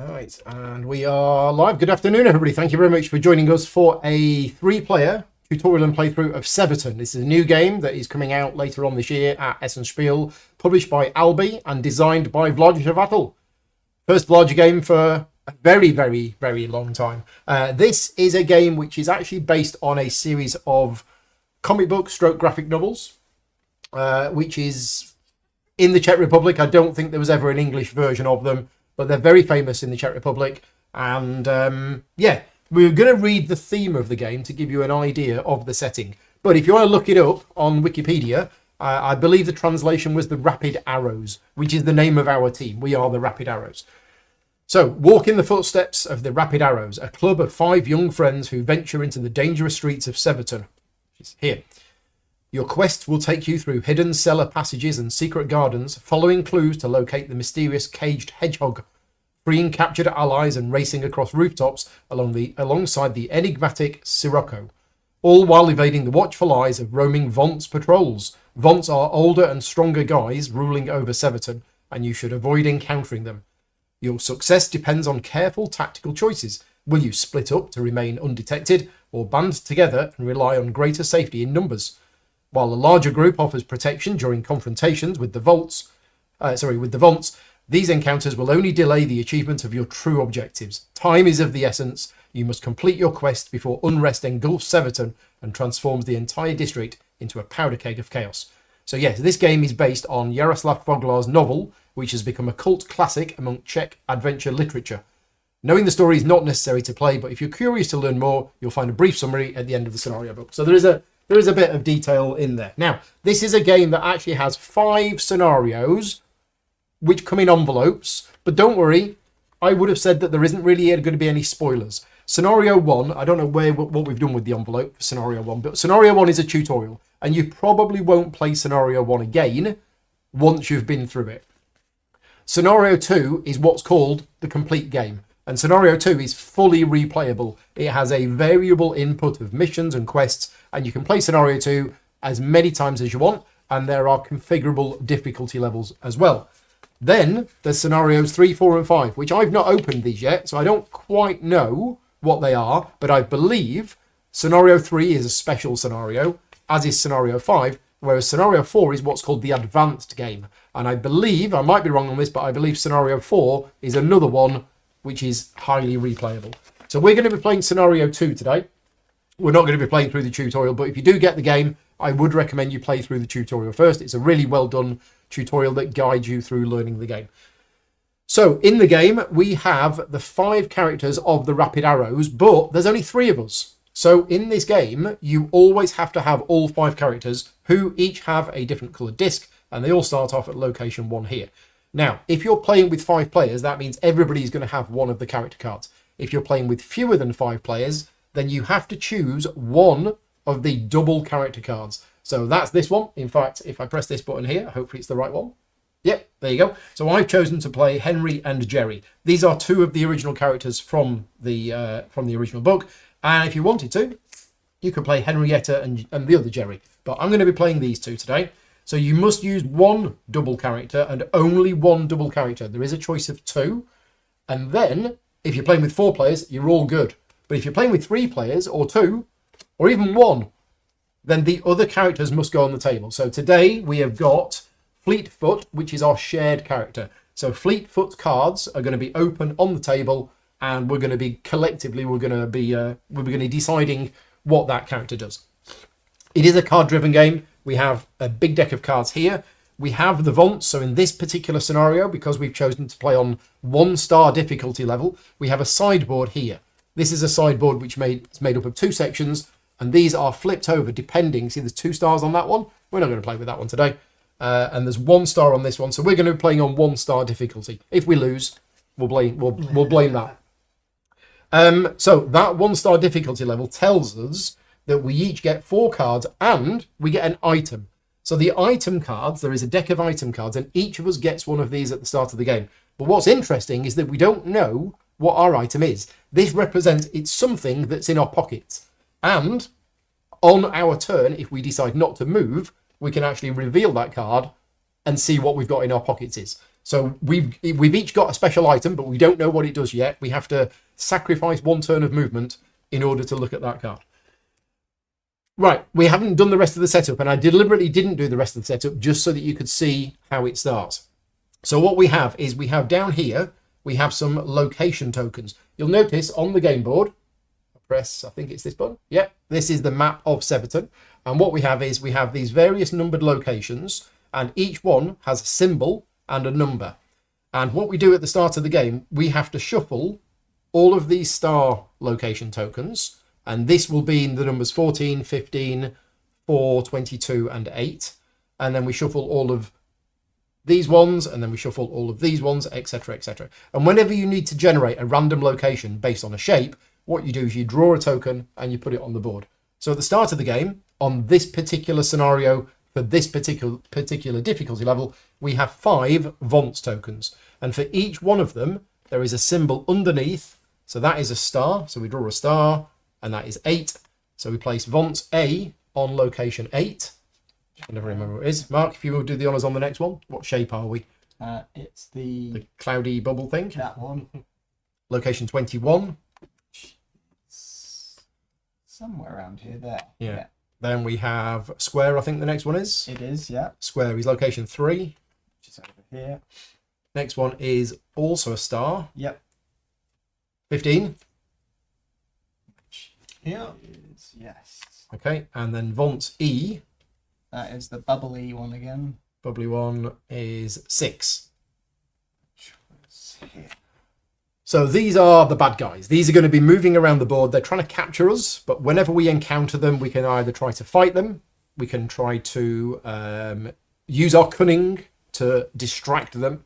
All right, and we are live. Good afternoon, everybody. Thank you very much for joining us for a 3-player tutorial and playthrough of Severton. This is a new game that is coming out later on this year at Essen Spiel, published by Albi and designed by Severton. First larger game for a very, very, very long time. This is a game which is actually based on a series of comic book stroke graphic novels, which is in the Czech Republic. I don't think there was ever an English version of them, but they're very famous in the Czech Republic. And yeah, we're going to read the theme of the game to give you an idea of the setting. But if you want to look it up on Wikipedia, I believe the translation was the Rapid Arrows, which is the name of our team. We are the Rapid Arrows. So, walk in the footsteps of the Rapid Arrows, a club of 5 young friends who venture into the dangerous streets of Severton. Which is here. Your quest will take you through hidden cellar passages and secret gardens, following clues to locate the mysterious caged hedgehog, freeing captured allies and racing across rooftops alongside the enigmatic Sirocco, all while evading the watchful eyes of roaming Vonts patrols. Vonts are older and stronger guys ruling over Severton, and you should avoid encountering them. Your success depends on careful tactical choices. Will you split up to remain undetected, or band together and rely on greater safety in numbers? While a larger group offers protection during confrontations with the Vonts, these encounters will only delay the achievement of your true objectives. Time is of the essence. You must complete your quest before unrest engulfs Severton and transforms the entire district into a powder keg of chaos. So yes, this game is based on Jaroslav Foglar's novel, which has become a cult classic among Czech adventure literature. Knowing the story is not necessary to play, but if you're curious to learn more, you'll find a brief summary at the end of the scenario book. So there is a bit of detail in there. Now, this is a game that actually has 5 scenarios which come in envelopes, but don't worry, I would have said that there isn't really going to be any spoilers. Scenario 1, I don't know what we've done with the envelope for Scenario 1, but Scenario 1 is a tutorial, and you probably won't play Scenario 1 again once you've been through it. Scenario 2 is what's called the complete game, and Scenario 2 is fully replayable. It has a variable input of missions and quests, and you can play Scenario 2 as many times as you want, and there are configurable difficulty levels as well. Then there's Scenarios 3, 4, and 5, which I've not opened these yet, so I don't quite know what they are, but I believe Scenario 3 is a special scenario, as is Scenario 5, whereas Scenario 4 is what's called the advanced game. And I believe, I might be wrong on this, but I believe Scenario 4 is another one which is highly replayable. So we're going to be playing Scenario 2 today. We're not going to be playing through the tutorial, but if you do get the game, I would recommend you play through the tutorial first. It's a really well done tutorial that guides you through learning the game. So in the game, we have the 5 characters of the Rapid Arrows, but there's only 3 of us. So in this game, you always have to have all 5 characters who each have a different coloured disc, and they all start off at location 1 here. Now, if you're playing with 5 players, that means everybody's going to have one of the character cards. If you're playing with fewer than 5 players, then you have to choose one of the double character cards. So that's this one. In fact, if I press this button here, hopefully it's the right one. Yep, there you go. So I've chosen to play Henry and Jerry. These are 2 of the original characters from the original book. And if you wanted to, you could play Henrietta and the other Jerry. But I'm going to be playing these 2 today. So you must use one double character and only one double character. There is a choice of 2. And then, if you're playing with 4 players, you're all good. But if you're playing with 3 players, or 2, or even 1, then the other characters must go on the table. So today we have got Fleetfoot, which is our shared character. So Fleetfoot's cards are going to be open on the table, and we're going to be collectively deciding what that character does. It is a card-driven game. We have a big deck of cards here. We have the Vonts. So in this particular scenario, because we've chosen to play on 1-star difficulty level, we have a sideboard here. This is a sideboard which is made up of 2 sections, and these are flipped over depending. See, there's 2 stars on that one. We're not going to play with that one today. And there's 1 star on this one. So we're going to be playing on 1-star difficulty. If we lose, we'll blame that. So that 1-star difficulty level tells us that we each get 4 cards and we get an item. So the item cards, there is a deck of item cards, and each of us gets one of these at the start of the game. But what's interesting is that we don't know what our item is. This represents it's something that's in our pockets. And on our turn, if we decide not to move, we can actually reveal that card and see what we've got in our pockets is. So we've each got a special item, but we don't know what it does yet. We have to sacrifice 1 turn of movement in order to look at that card. Right, we haven't done the rest of the setup, and I deliberately didn't do the rest of the setup just so that you could see how it starts. So what we have is we have down here, we have some location tokens. You'll notice on the game board, press, I think it's this button. Yep, this is the map of Severton. And what we have is we have these various numbered locations, and each one has a symbol and a number. And what we do at the start of the game, we have to shuffle all of these star location tokens, and this will be in the numbers 14, 15, 4, 22, and 8. And then we shuffle all of these ones, and then we shuffle all of these ones, etc., etc. And whenever you need to generate a random location based on a shape, what you do is you draw a token and you put it on the board. So at the start of the game, on this particular scenario, for this particular difficulty level, we have 5 Vonce tokens. And for each one of them, there is a symbol underneath. So that is a star. So we draw a star, and that is 8. So we place Vonce A on location 8. I never remember what it is. Mark, if you will do the honours on the next one, what shape are we? It's the cloudy bubble thing. That one. Location 21. Somewhere around here, there. Yeah. Then we have square, I think the next one is. It is, yeah. Square is location 3. Which is over here. Next one is also a star. Yep. 15. Here is, yes. Okay, and then Vonce E. That is the bubbly one again. Bubbly one is 6. Which was here. So these are the bad guys. These are going to be moving around the board. They're trying to capture us, but whenever we encounter them, we can either try to fight them, we can try to use our cunning to distract them,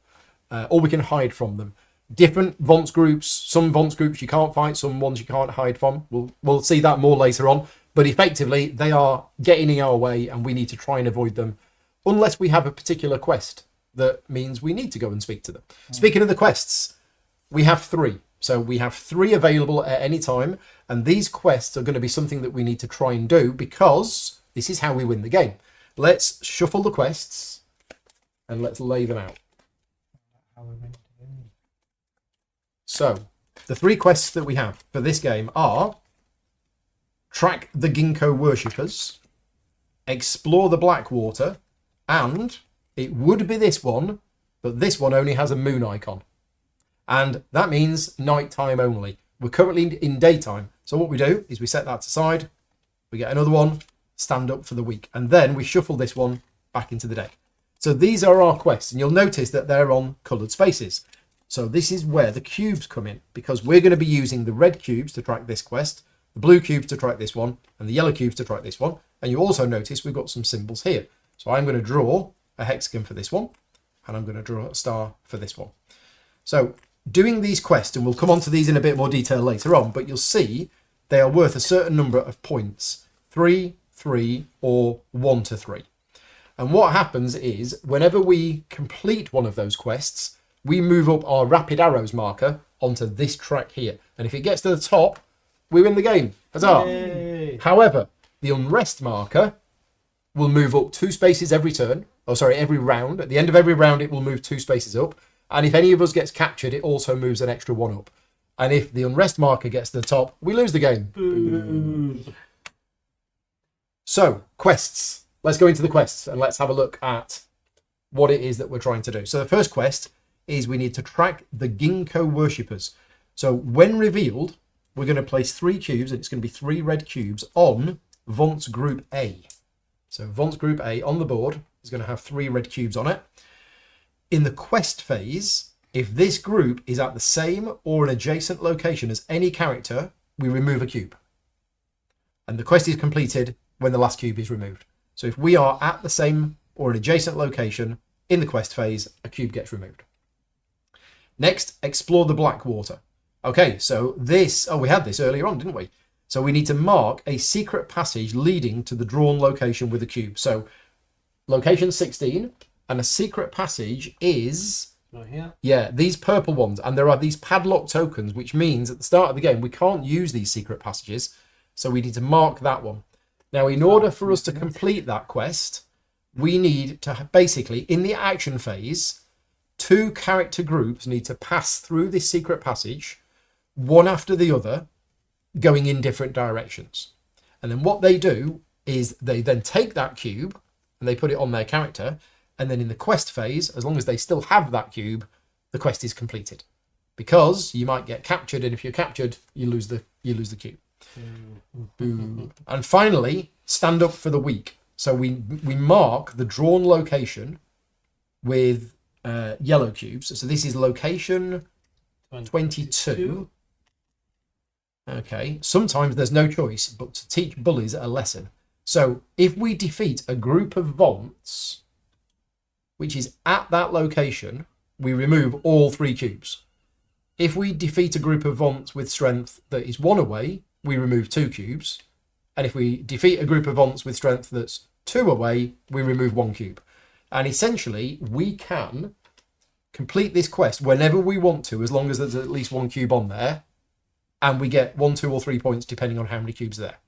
or we can hide from them. Different Vonce groups, some Vonce groups you can't fight, some ones you can't hide from. We'll see that more later on. But effectively, they are getting in our way, and we need to try and avoid them, unless we have a particular quest that means we need to go and speak to them. Speaking of the quests, we have 3. So we have 3 available at any time, and these quests are going to be something that we need to try and do, because this is how we win the game. Let's shuffle the quests and let's lay them out. So the 3 quests that we have for this game are track the Ginkgo worshippers, explore the Blackwater, and it would be this one, but this one only has a moon icon. And that means nighttime only. We're currently in daytime. So what we do is we set that aside, we get another one, stand up for the week, and then we shuffle this one back into the deck. So these are our quests, and you'll notice that they're on coloured spaces. So this is where the cubes come in, because we're going to be using the red cubes to track this quest, the blue cubes to track this one, and the yellow cubes to track this one. And you also notice we've got some symbols here. So I'm going to draw a hexagon for this one, and I'm going to draw a star for this one. So doing these quests, and we'll come on to these in a bit more detail later on, but you'll see they are worth a certain number of points, 3, 3, or 1 to 3. And what happens is, whenever we complete one of those quests, we move up our rapid arrows marker onto this track here. And if it gets to the top, we win the game. Huzzah! Yay. However, the unrest marker will move up 2 spaces every turn. Oh, sorry, every round. At the end of every round, it will move 2 spaces up. And if any of us gets captured, it also moves an extra 1 up. And if the unrest marker gets to the top, we lose the game. Boo. So, quests. Let's go into the quests and let's have a look at what it is that we're trying to do. So the first quest is we need to track the Ginkgo worshippers. So when revealed, we're going to place 3 cubes, and it's going to be 3 red cubes on Vonce Group A. So Vonce Group A on the board is going to have 3 red cubes on it. In the quest phase, if this group is at the same or an adjacent location as any character, we remove a cube. And the quest is completed when the last cube is removed. So if we are at the same or an adjacent location in the quest phase, a cube gets removed. Next, explore the Blackwater. Okay, so this, we had this earlier on, didn't we? So we need to mark a secret passage leading to the drawn location with a cube. So location 16, and a secret passage is, Right here. yeah, these purple ones. And there are these padlock tokens, which means at the start of the game, we can't use these secret passages. So we need to mark that one. Now, in order for us to complete that quest, we need to basically, in the action phase, 2 character groups need to pass through this secret passage, one after the other, going in different directions. And then what they do is they then take that cube and they put it on their character. And then in the quest phase, as long as they still have that cube, the quest is completed. Because you might get captured, and if you're captured, you lose the cube. Boo. And finally, stand up for the weak. So we mark the drawn location with yellow cubes. So this is location 22. Okay. Sometimes there's no choice but to teach bullies a lesson. So if we defeat a group of Vaunts, which is at that location, we remove all 3 cubes. If we defeat a group of Vaunts with strength that is 1 away, we remove 2 cubes. And if we defeat a group of Vaunts with strength that's 2 away, we remove 1 cube. And essentially, we can complete this quest whenever we want to, as long as there's at least 1 cube on there. And we get 1, 2, or 3 points, depending on how many cubes are there.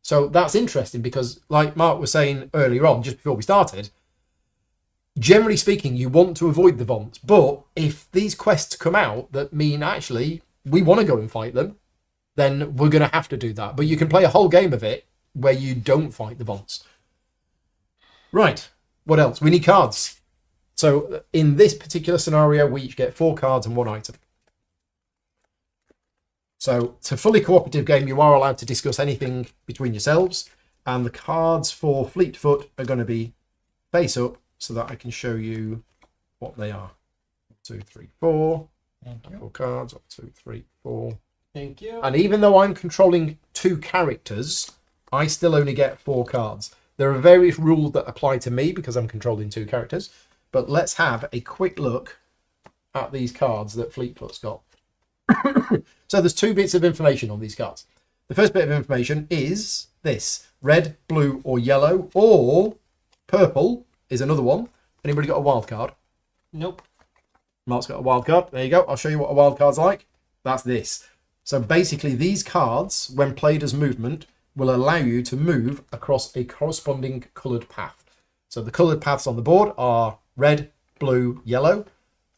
So that's interesting because, like Mark was saying earlier on, just before we started, generally speaking, you want to avoid the Vaunts. But if these quests come out that mean actually we want to go and fight them, then we're going to have to do that. But you can play a whole game of it where you don't fight the Vaunts. Right. What else? We need cards. So in this particular scenario, we each get 4 cards and 1 item. So it's a fully cooperative game. You are allowed to discuss anything between yourselves. And the cards for Fleetfoot are going to be face up so that I can show you what they are. 1, 2, 3, 4. Thank you. 4 cards. 1, 2, 3, 4. Thank you. And even though I'm controlling 2 characters, I still only get 4 cards. There are various rules that apply to me because I'm controlling 2 characters. But let's have a quick look at these cards that Fleetfoot's got. So there's 2 bits of information on these cards. The first bit of information is this: red, blue, or yellow, or purple is another one. Anybody got a wild card? Nope. Mark's got a wild card. There you go. I'll show you what a wild card's like. That's this. So basically, these cards, when played as movement, will allow you to move across a corresponding coloured path. So the coloured paths on the board are red, blue, yellow,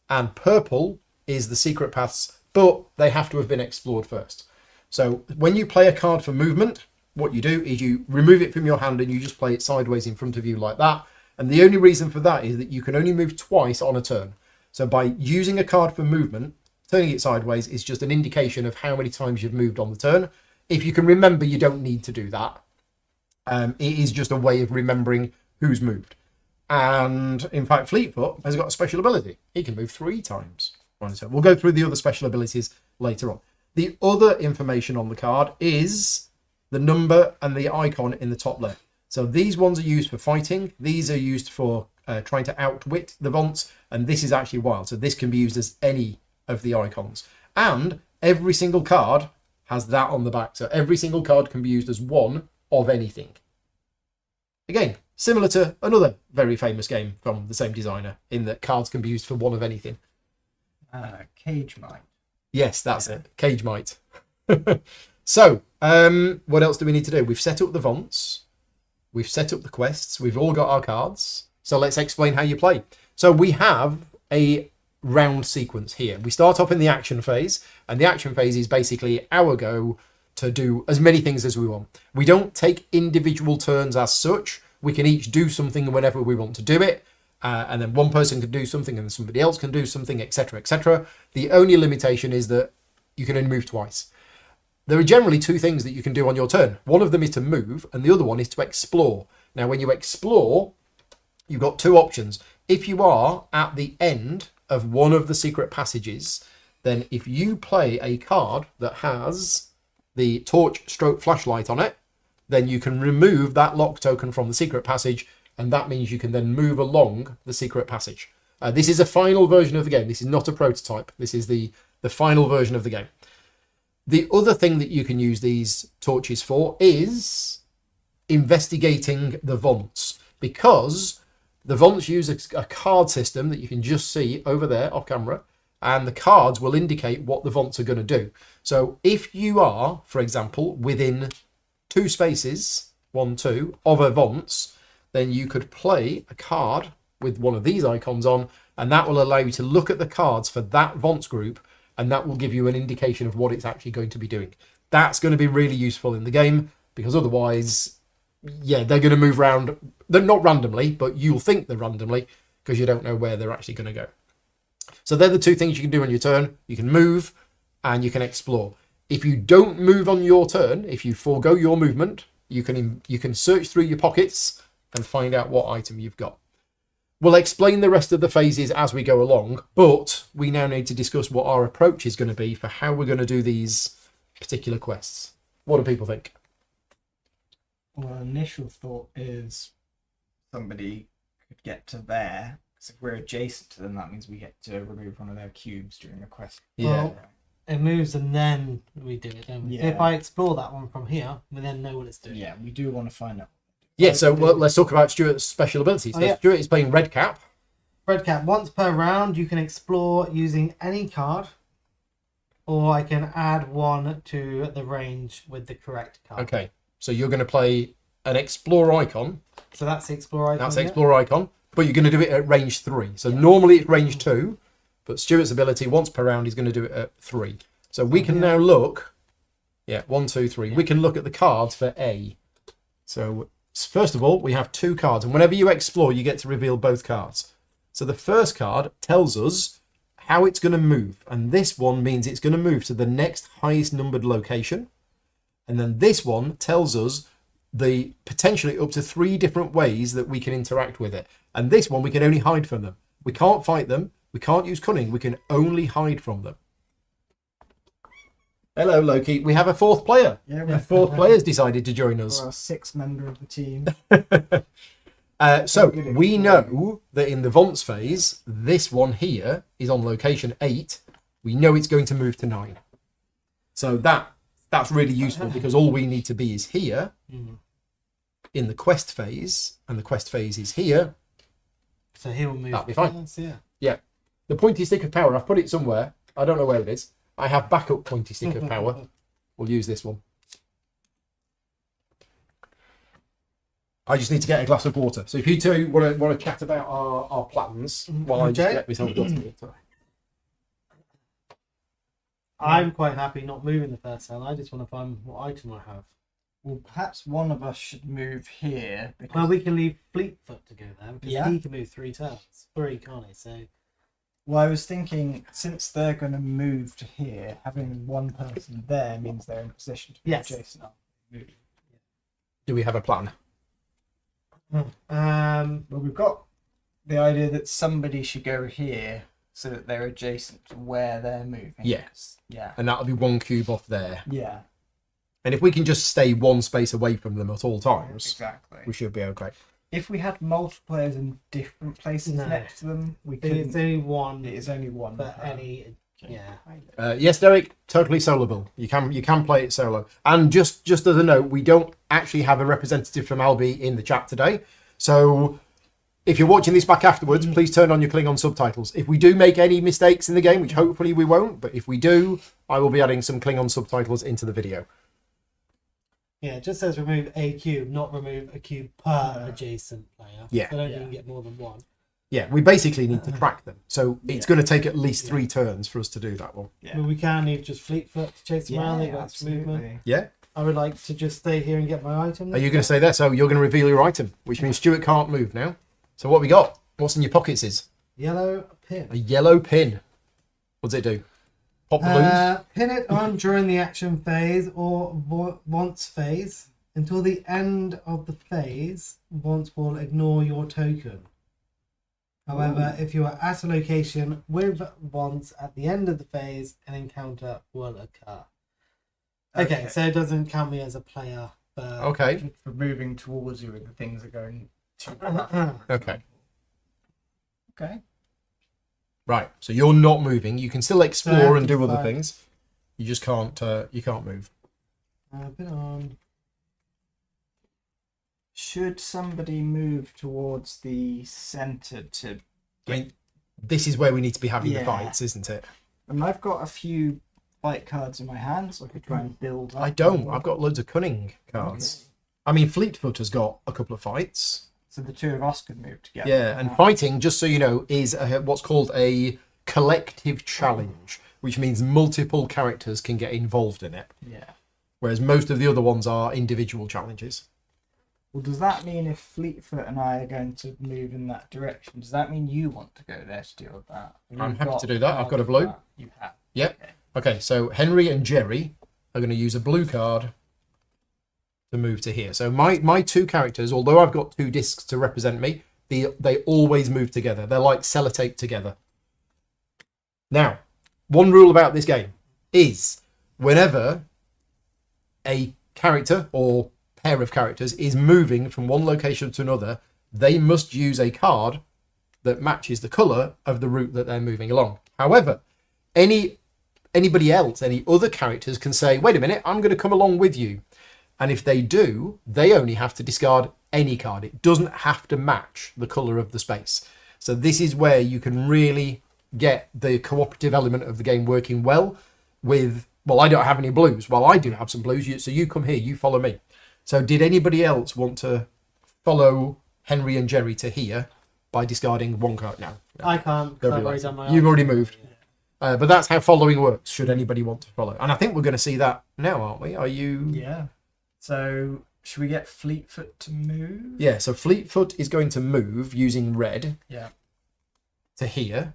and purple is the secret paths, but they have to have been explored first. So when you play a card for movement, what you do is you remove it from your hand and you just play it sideways in front of you like that. And the only reason for that is that you can only move twice on a turn. So by using a card for movement, turning it sideways is just an indication of how many times you've moved on the turn. If you can remember, you don't need to do that. It is just a way of remembering who's moved. And in fact, Fleetfoot has got a special ability. He can move 3 times on a turn. We'll go through the other special abilities later on. The other information on the card is the number and the icon in the top left. So these ones are used for fighting. These are used for trying to outwit the Vaunts. And this is actually wild. So this can be used as any of the icons. And every single card has that on the back. So every single card can be used as one of anything. Again, similar to another very famous game from the same designer, in that cards can be used for one of anything. Cage Might. Yes, that's it. Cage Might. So, what else do we need to do? We've set up the Vaunts. We've set up the quests. We've all got our cards. So let's explain how you play. So we have a round sequence here. We start off in the action phase, and the action phase is basically our go to do as many things as we want. We don't take individual turns as such. We can each do something whenever we want to do it. And then one person can do something and somebody else can do something, etc., etc. The only limitation is that you can only move twice. There are generally 2 things that you can do on your turn. One of them is to move, and the other one is to explore. Now, when you explore, you've got 2 options. If you are at the end of one of the secret passages, then if you play a card that has the torch stroke flashlight on it, then you can remove that lock token from the secret passage, and that means you can then move along the secret passage. This is a final version of the game. This is not a prototype. This is the final version of the game. The other thing that you can use these torches for is investigating the Vaunts, because the Vaunts use a card system that you can just see over there off camera, and the cards will indicate what the Vaunts are going to do. So if you are, for example, within 2 spaces, 1, 2, of a Vaunts, then you could play a card with one of these icons on, and that will allow you to look at the cards for that Vons group, and that will give you an indication of what it's actually going to be doing. That's going to be really useful in the game, because otherwise, yeah, they're going to move around. They're not randomly, but you'll think they're randomly because you don't know where they're actually going to go. So they're the two things you can do on your turn. You can move and you can explore. If you don't move on your turn, if you forego your movement, you can search through your pockets and find out what item you've got. We'll explain the rest of the phases as we go along, but we now need to discuss what our approach is going to be for how we're going to do these particular quests. What do people think? Well, initial thought is somebody could get to there. Because if we're adjacent to them, that means we get to remove one of their cubes during a quest. Yeah. Well, it moves and then we do it, don't we? Yeah. If I explore that one from here, we then know what it's doing. Yeah, we do want to find out. Yeah, so let's talk about Stuart's special abilities. So Stuart is playing Red Cap. Red Cap, once per round, you can explore using any card, or I can add one to the range with the correct card. Okay, so you're going to play an Explore icon. So that's the Explore icon. That's the Explore icon, but you're going to do it at range 3. So normally it's range 2, but Stuart's ability once per round is going to do it at 3. So we can now look, 1, 2, 3. We can look at the cards for A. So first of all, we have 2 cards, and whenever you explore, you get to reveal both cards. So the first card tells us how it's going to move, and this one means it's going to move to the next highest numbered location. And then this one tells us the potentially up to 3 different ways that we can interact with it. And this one, we can only hide from them. We can't fight them. We can't use cunning. We can only hide from them. Hello, Loki. We have a 4th player. Yeah, A 4th player's decided to join us. we're a 6th member of the team. So we know that in the Vons phase, this one here is on location 8. We know it's going to move to 9. So that's really useful because all we need to be is here in the quest phase, and the quest phase is here. So he will move. That'll be fine. Yeah. Yeah. The pointy stick of power, I've put it somewhere. I don't know where it is. I have backup pointy stick of power. We'll use this one. I just need to get a glass of water. So if you two want to chat about our plans while I just get myself a glass of water. I'm quite happy not moving the first turn. I just want to find what item I have. Well, perhaps one of us should move here. Because... Well, we can leave Fleetfoot to go there because Yeah. he can move 3 turns. 3, can't he? So Well, I was thinking, since they're going to move to here, having one person there means they're in position to be Yes. adjacent. Do we have a plan? Well, we've got the idea that somebody should go here so that they're adjacent to where they're moving. Yes. Yeah. And that'll be 1 cube off there. Yeah. And if we can just stay 1 space away from them at all times, Exactly. we should be okay. If we had multiplayers in different places No. next to them, we it's couldn't. only one. It is only one. But any, yeah. Yes, Derek, totally soloable. You can play it solo. And just as a note, we don't actually have a representative from Albi in the chat today. So if you're watching this back afterwards, please turn on your Klingon subtitles. If we do make any mistakes in the game, which hopefully we won't, but if we do, I will be adding some Klingon subtitles into the video. Yeah, it just says remove a cube, not remove a cube per adjacent player. Yeah. So I don't Yeah. even get more than 1. Yeah, we basically need to track them. So it's going to take at least 3 turns for us to do that one. Yeah. But we can leave just Fleetfoot to chase them around. They got extra movement. absolutely. Yeah? I would like to just stay here and get my item. Are you going to say that? So you're going to reveal your item, which means Stuart can't move now. So what we got? What's in your pockets is Yellow pin. a yellow pin. What does it do? Pop balloons? Pin it on during the action phase or once phase. Until the end of the phase, once will ignore your token. However, if you are at a location with once at the end of the phase, an encounter will occur. Okay, so it doesn't count me as a player. Okay. For moving towards you, and the things are going to. Okay. Okay. Right. So you're not moving. You can still explore and do other 35. things. You just can't. You can't move. Pin on. Should somebody move towards the centre to? I mean, this is where we need to be having the Yeah. fights, isn't it? And I've got a few fight cards in my hand, so I could try and build. I up don't. more. I've got loads of cunning cards. Okay. I mean, Fleetfoot has got a couple of fights. So the two of us could move together. Yeah, and fighting, just so you know, is what's called a collective challenge, which means multiple characters can get involved in it. Yeah. Whereas most of the other ones are individual challenges. Well, does that mean if Fleetfoot and I are going to move in that direction, does that mean you want to go there to deal with that? I'm happy to do that. I've got a blue. You have. Yep. Okay. Okay, so Henry and Jerry are going to use a blue card to move to here. So my two characters, although I've got two discs to represent me, they always move together. They're like sellotape together. Now, one rule about this game is whenever a character or pair of characters is moving from one location to another, they must use a card that matches the colour of the route that they're moving along. However, anybody else, any other characters can say, wait a minute, I'm going to come along with you. And if they do, they only have to discard any card. It doesn't have to match the colour of the space. So this is where you can really get the cooperative element of the game working well with, well, I don't have any blues. Well, I do have some blues. So you come here, you follow me. So did anybody else want to follow Henry and Jerry to here by discarding one card? No. I can't. 'Cause I've Nobody already likes done my it. You've own. already moved. But that's how following works, should anybody want to follow. And I think we're going to see that now, aren't we? Are you... Yeah. So, should we get Fleetfoot to move? Yeah, so Fleetfoot is going to move using red Yeah. to here.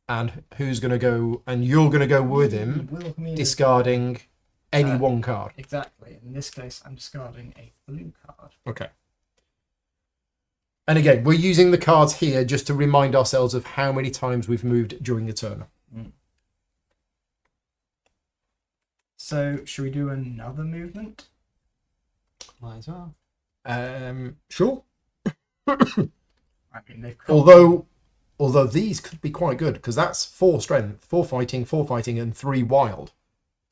And who's going to go... And you're going to go with him, Will me discarding any one card. Exactly. In this case, I'm discarding a blue card. Okay. And again, we're using the cards here just to remind ourselves of how many times we've moved during the turn. So, should we do another movement? Might as well. Sure. I mean, they've Although these could be quite good, because that's 4 strength, 4 fighting, and 3 wild.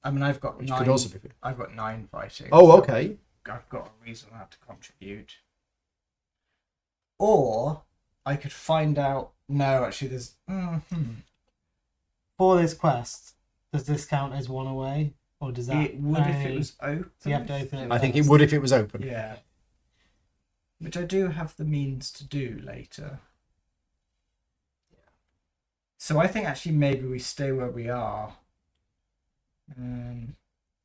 I mean, I've got Which 9. could also be good. I've got 9 fighting. Oh, so okay. I've got a reason I have to contribute. Or I could find out. No, actually, there's. For this quest, does this count as one away? Or does that... It would if it was open. So you have to open it. I think it first. would if it was open. Yeah. Which I do have the means to do later. So I think actually maybe we stay where we are.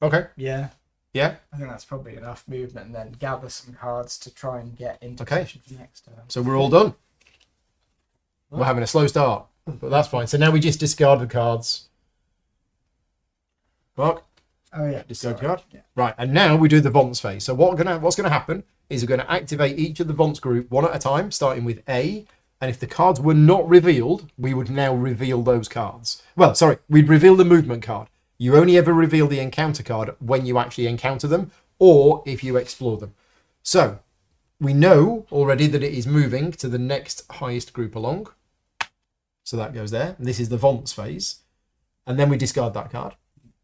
Okay. Yeah. Yeah. I think that's probably enough movement, and then gather some cards to try and get into Okay. position for next turn. So we're all done. We're having a slow start, but that's fine. So now we just discard the cards. Mark, Oh yeah. discard sorry. card. Yeah. Right, and now we do the Vonts phase. So what's gonna happen is we're gonna activate each of the Vonts group one at a time, starting with A. And if the cards were not revealed, we would now reveal those cards. Well, sorry, we'd reveal the movement card. You only ever reveal the encounter card when you actually encounter them, or if you explore them. So we know already that it is moving to the next highest group along. So that goes there. And this is the Vonts phase. And then we discard that card.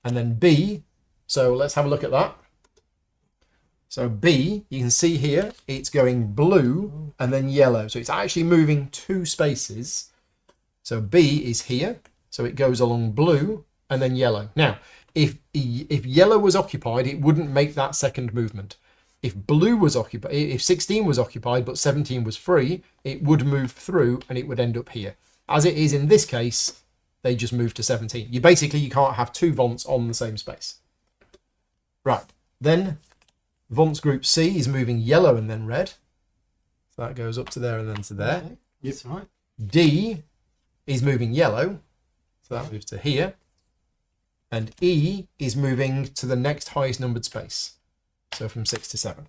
And then B, so let's have a look at that. So B, you can see here, it's going blue and then yellow. So it's actually moving 2 spaces. So B is here. So it goes along blue and then yellow. Now, if yellow was occupied, it wouldn't make that second movement. If blue was occupied, if 16 was occupied but 17 was free, it would move through and it would end up here. As it is in this case, they just move to 17. You can't have 2 Vonts on the same space. Right, then Vonts group C is moving yellow and then red. So that goes up to there and then to there. Okay, that's right. D is moving yellow. So that moves to here. And E is moving to the next highest numbered space. So from 6 to 7.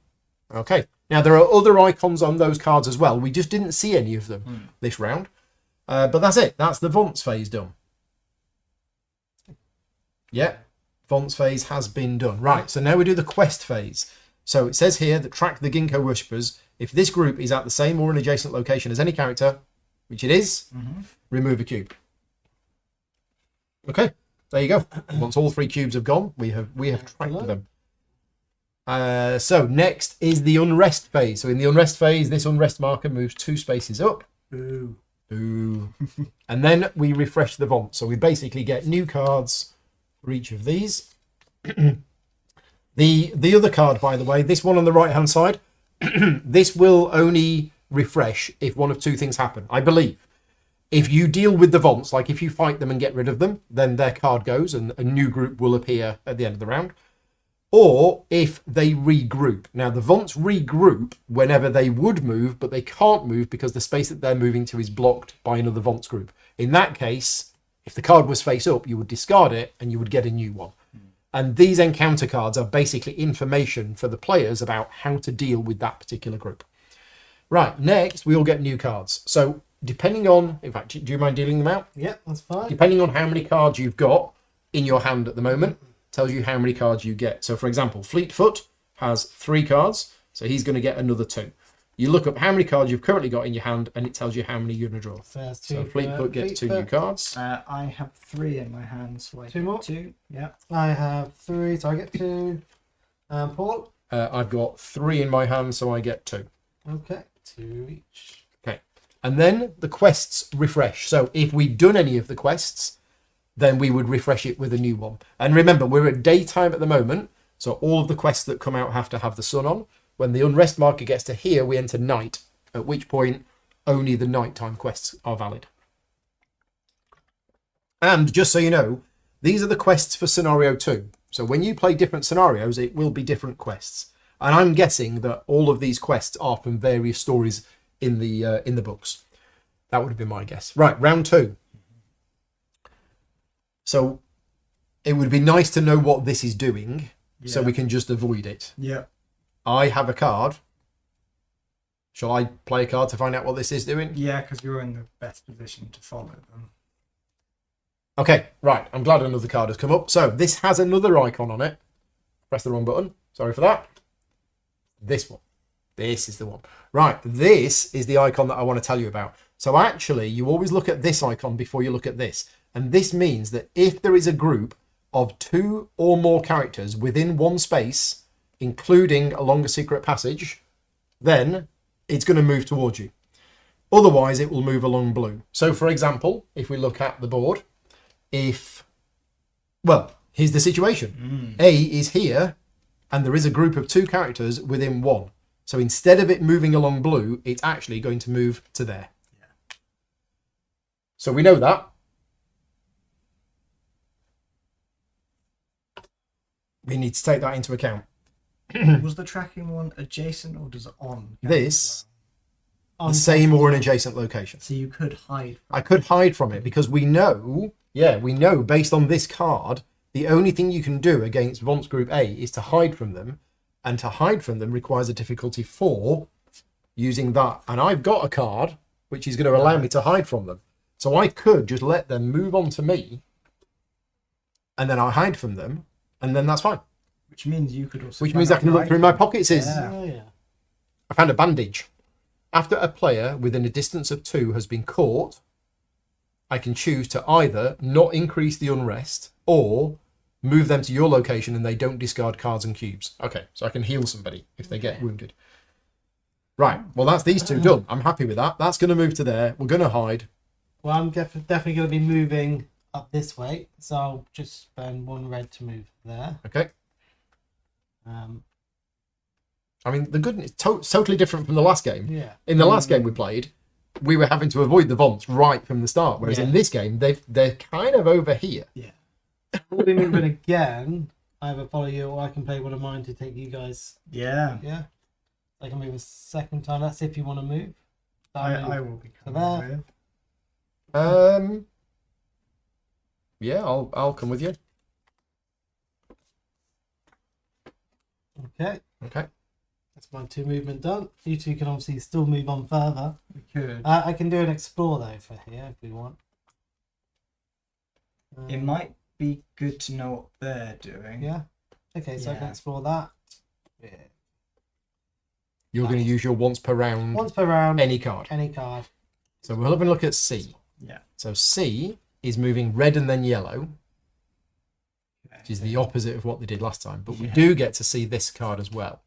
Okay. Now there are other icons on those cards as well. We just didn't see any of them this round. But that's it. That's the Vonts phase done. Yeah. Vonts phase has been done. Right. So now we do the quest phase. So it says here that track the Ginkgo worshippers. If this group is at the same or an adjacent location as any character, which it is, remove a cube. Okay, there you go. Once all 3 cubes have gone, we have tracked them. So next is the unrest phase. So in the unrest phase, this unrest marker moves 2 spaces up. Ooh. Ooh. And then we refresh the Vont. So we basically get new cards for each of these. The other card, by the way, this one on the right hand side, this will only refresh if one of two things happen, I believe. If you deal with the Vonts, like if you fight them and get rid of them, then their card goes and a new group will appear at the end of the round. Or if they regroup. Now, the Vonts regroup whenever they would move, but they can't move because the space that they're moving to is blocked by another Vonts group. In that case, if the card was face up, you would discard it and you would get a new one. And these encounter cards are basically information for the players about how to deal with that particular group. Right, next, we all get new cards. So, depending on... In fact, do you mind dealing them out? Yeah, that's fine. Depending on how many cards you've got in your hand at the moment, tells you how many cards you get. So, for example, Fleetfoot has 3 cards, so he's going to get another 2. You look up how many cards you've currently got in your hand, and it tells you how many you're going to draw. So Fleetfoot gets 2 new cards. I have 3 in my hand, so I 2 more? 2. Yeah. I have 3, so I get 2. Paul? I've got 3 in my hand, so I get 2. Okay, 2 each. Okay. And then the quests refresh. So if we've done any of the quests, then we would refresh it with a new one. And remember, we're at daytime at the moment, so all of the quests that come out have to have the sun on. When the unrest marker gets to here, we enter night, at which point only the nighttime quests are valid. And just so you know, these are the quests for scenario 2. So when you play different scenarios, it will be different quests. And I'm guessing that all of these quests are from various stories in the books. That would have been my guess. Right, round 2. So it would be nice to know what this is doing, so we can just avoid it. Yeah. I have a card. Shall I play a card to find out what this is doing? Yeah, because you're in the best position to follow them. Okay, right. I'm glad another card has come up. So this has another icon on it. Press the wrong button. Sorry for that. This one. This is the one. Right, this is the icon that I want to tell you about. So actually, you always look at this icon before you look at this. And this means that if there is a group of 2 or more characters within one space, including along a secret passage, then it's going to move towards you. Otherwise, it will move along blue. So, for example, if we look at the board, here's the situation. A is here, and there is a group of 2 characters within 1. So instead of it moving along blue, it's actually going to move to there. Yeah. So we know that. We need to take that into account. Was the tracking one adjacent or does it on? This, the same or an adjacent location. So you could hide. I could hide from it because we know based on this card, the only thing you can do against Vonts Group A is to hide from them, and to hide from them requires a difficulty 4 using that. And I've got a card which is going to allow me to hide from them. So I could just let them move on to me, and then I hide from them, and then that's fine. Which means you could also. Which means I can look through my pockets. Yeah. I found a bandage. After a player within a distance of 2 has been caught, I can choose to either not increase the unrest or move them to your location and they don't discard cards and cubes. Okay, so I can heal somebody if they get wounded. Right, well, that's these 2 done. I'm happy with that. That's going to move to there. We're going to hide. Well, I'm definitely going to be moving up this way, so I'll just spend 1 red to move there. Okay. I mean, the good news, totally different from the last game. Yeah. In the last game we played, we were having to avoid the Vonts right from the start, whereas in this game, they're kind of over here. Yeah. We'll be moving again. I either follow you or I can play one of mine to take you guys. Yeah. Yeah. I can move a second time. That's if you want to move. I will be coming with. Yeah, I'll come with you. Okay. Okay. That's my 2 movement done. You 2 can obviously still move on further. We could. I can do an explore though for here if we want. It might be good to know what they're doing. Yeah. Okay, so I can explore that. Yeah. You're going to use your once per round. Once per round. Any card. Any card. So we'll have a look at C. Yeah. So C is moving red and then yellow, which is the opposite of what they did last time. But we do get to see this card as well.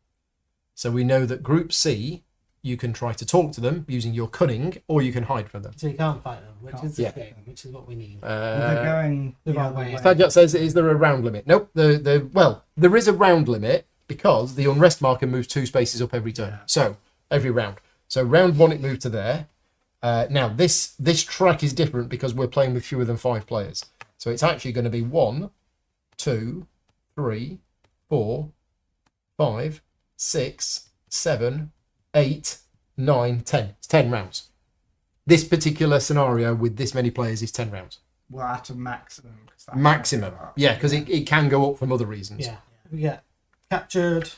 So we know that Group C, you can try to talk to them using your cunning, or you can hide from them. So you can't fight them, which is which is what we need. They're going the wrong other way. way. Stadjat says, is there a round limit? Nope. Well, there is a round limit because the unrest marker moves 2 spaces up every turn. So every round. So round 1 it moved to there. Now this track is different because we're playing with fewer than 5 players. So it's actually going to be 1, 2, 3, 4, 5, 6, 7, 8, 9, 10. It's 10 rounds. This particular scenario with this many players is 10 rounds. Well, at a maximum. Maximum. Yeah, because it can go up from other reasons. Yeah. We get captured.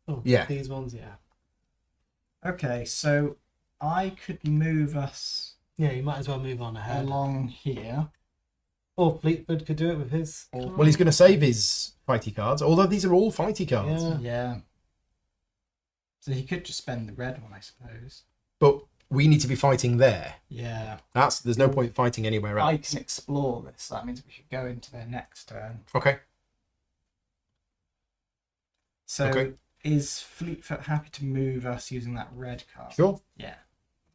Oh, Yeah. These ones, yeah. Okay, so I could move us Yeah, you might as well move on ahead. along here. Or Fleetwood could do it with his. Well, he's going to save his fighty cards, although these are all fighty cards. Yeah. Yeah. So he could just spend the red one, I suppose. But we need to be fighting there. Yeah. There's no point fighting anywhere I else. can explore this. That means we should go into their next turn. Okay. So Okay. is Fleetfoot happy to move us using that red card? Sure. Yeah.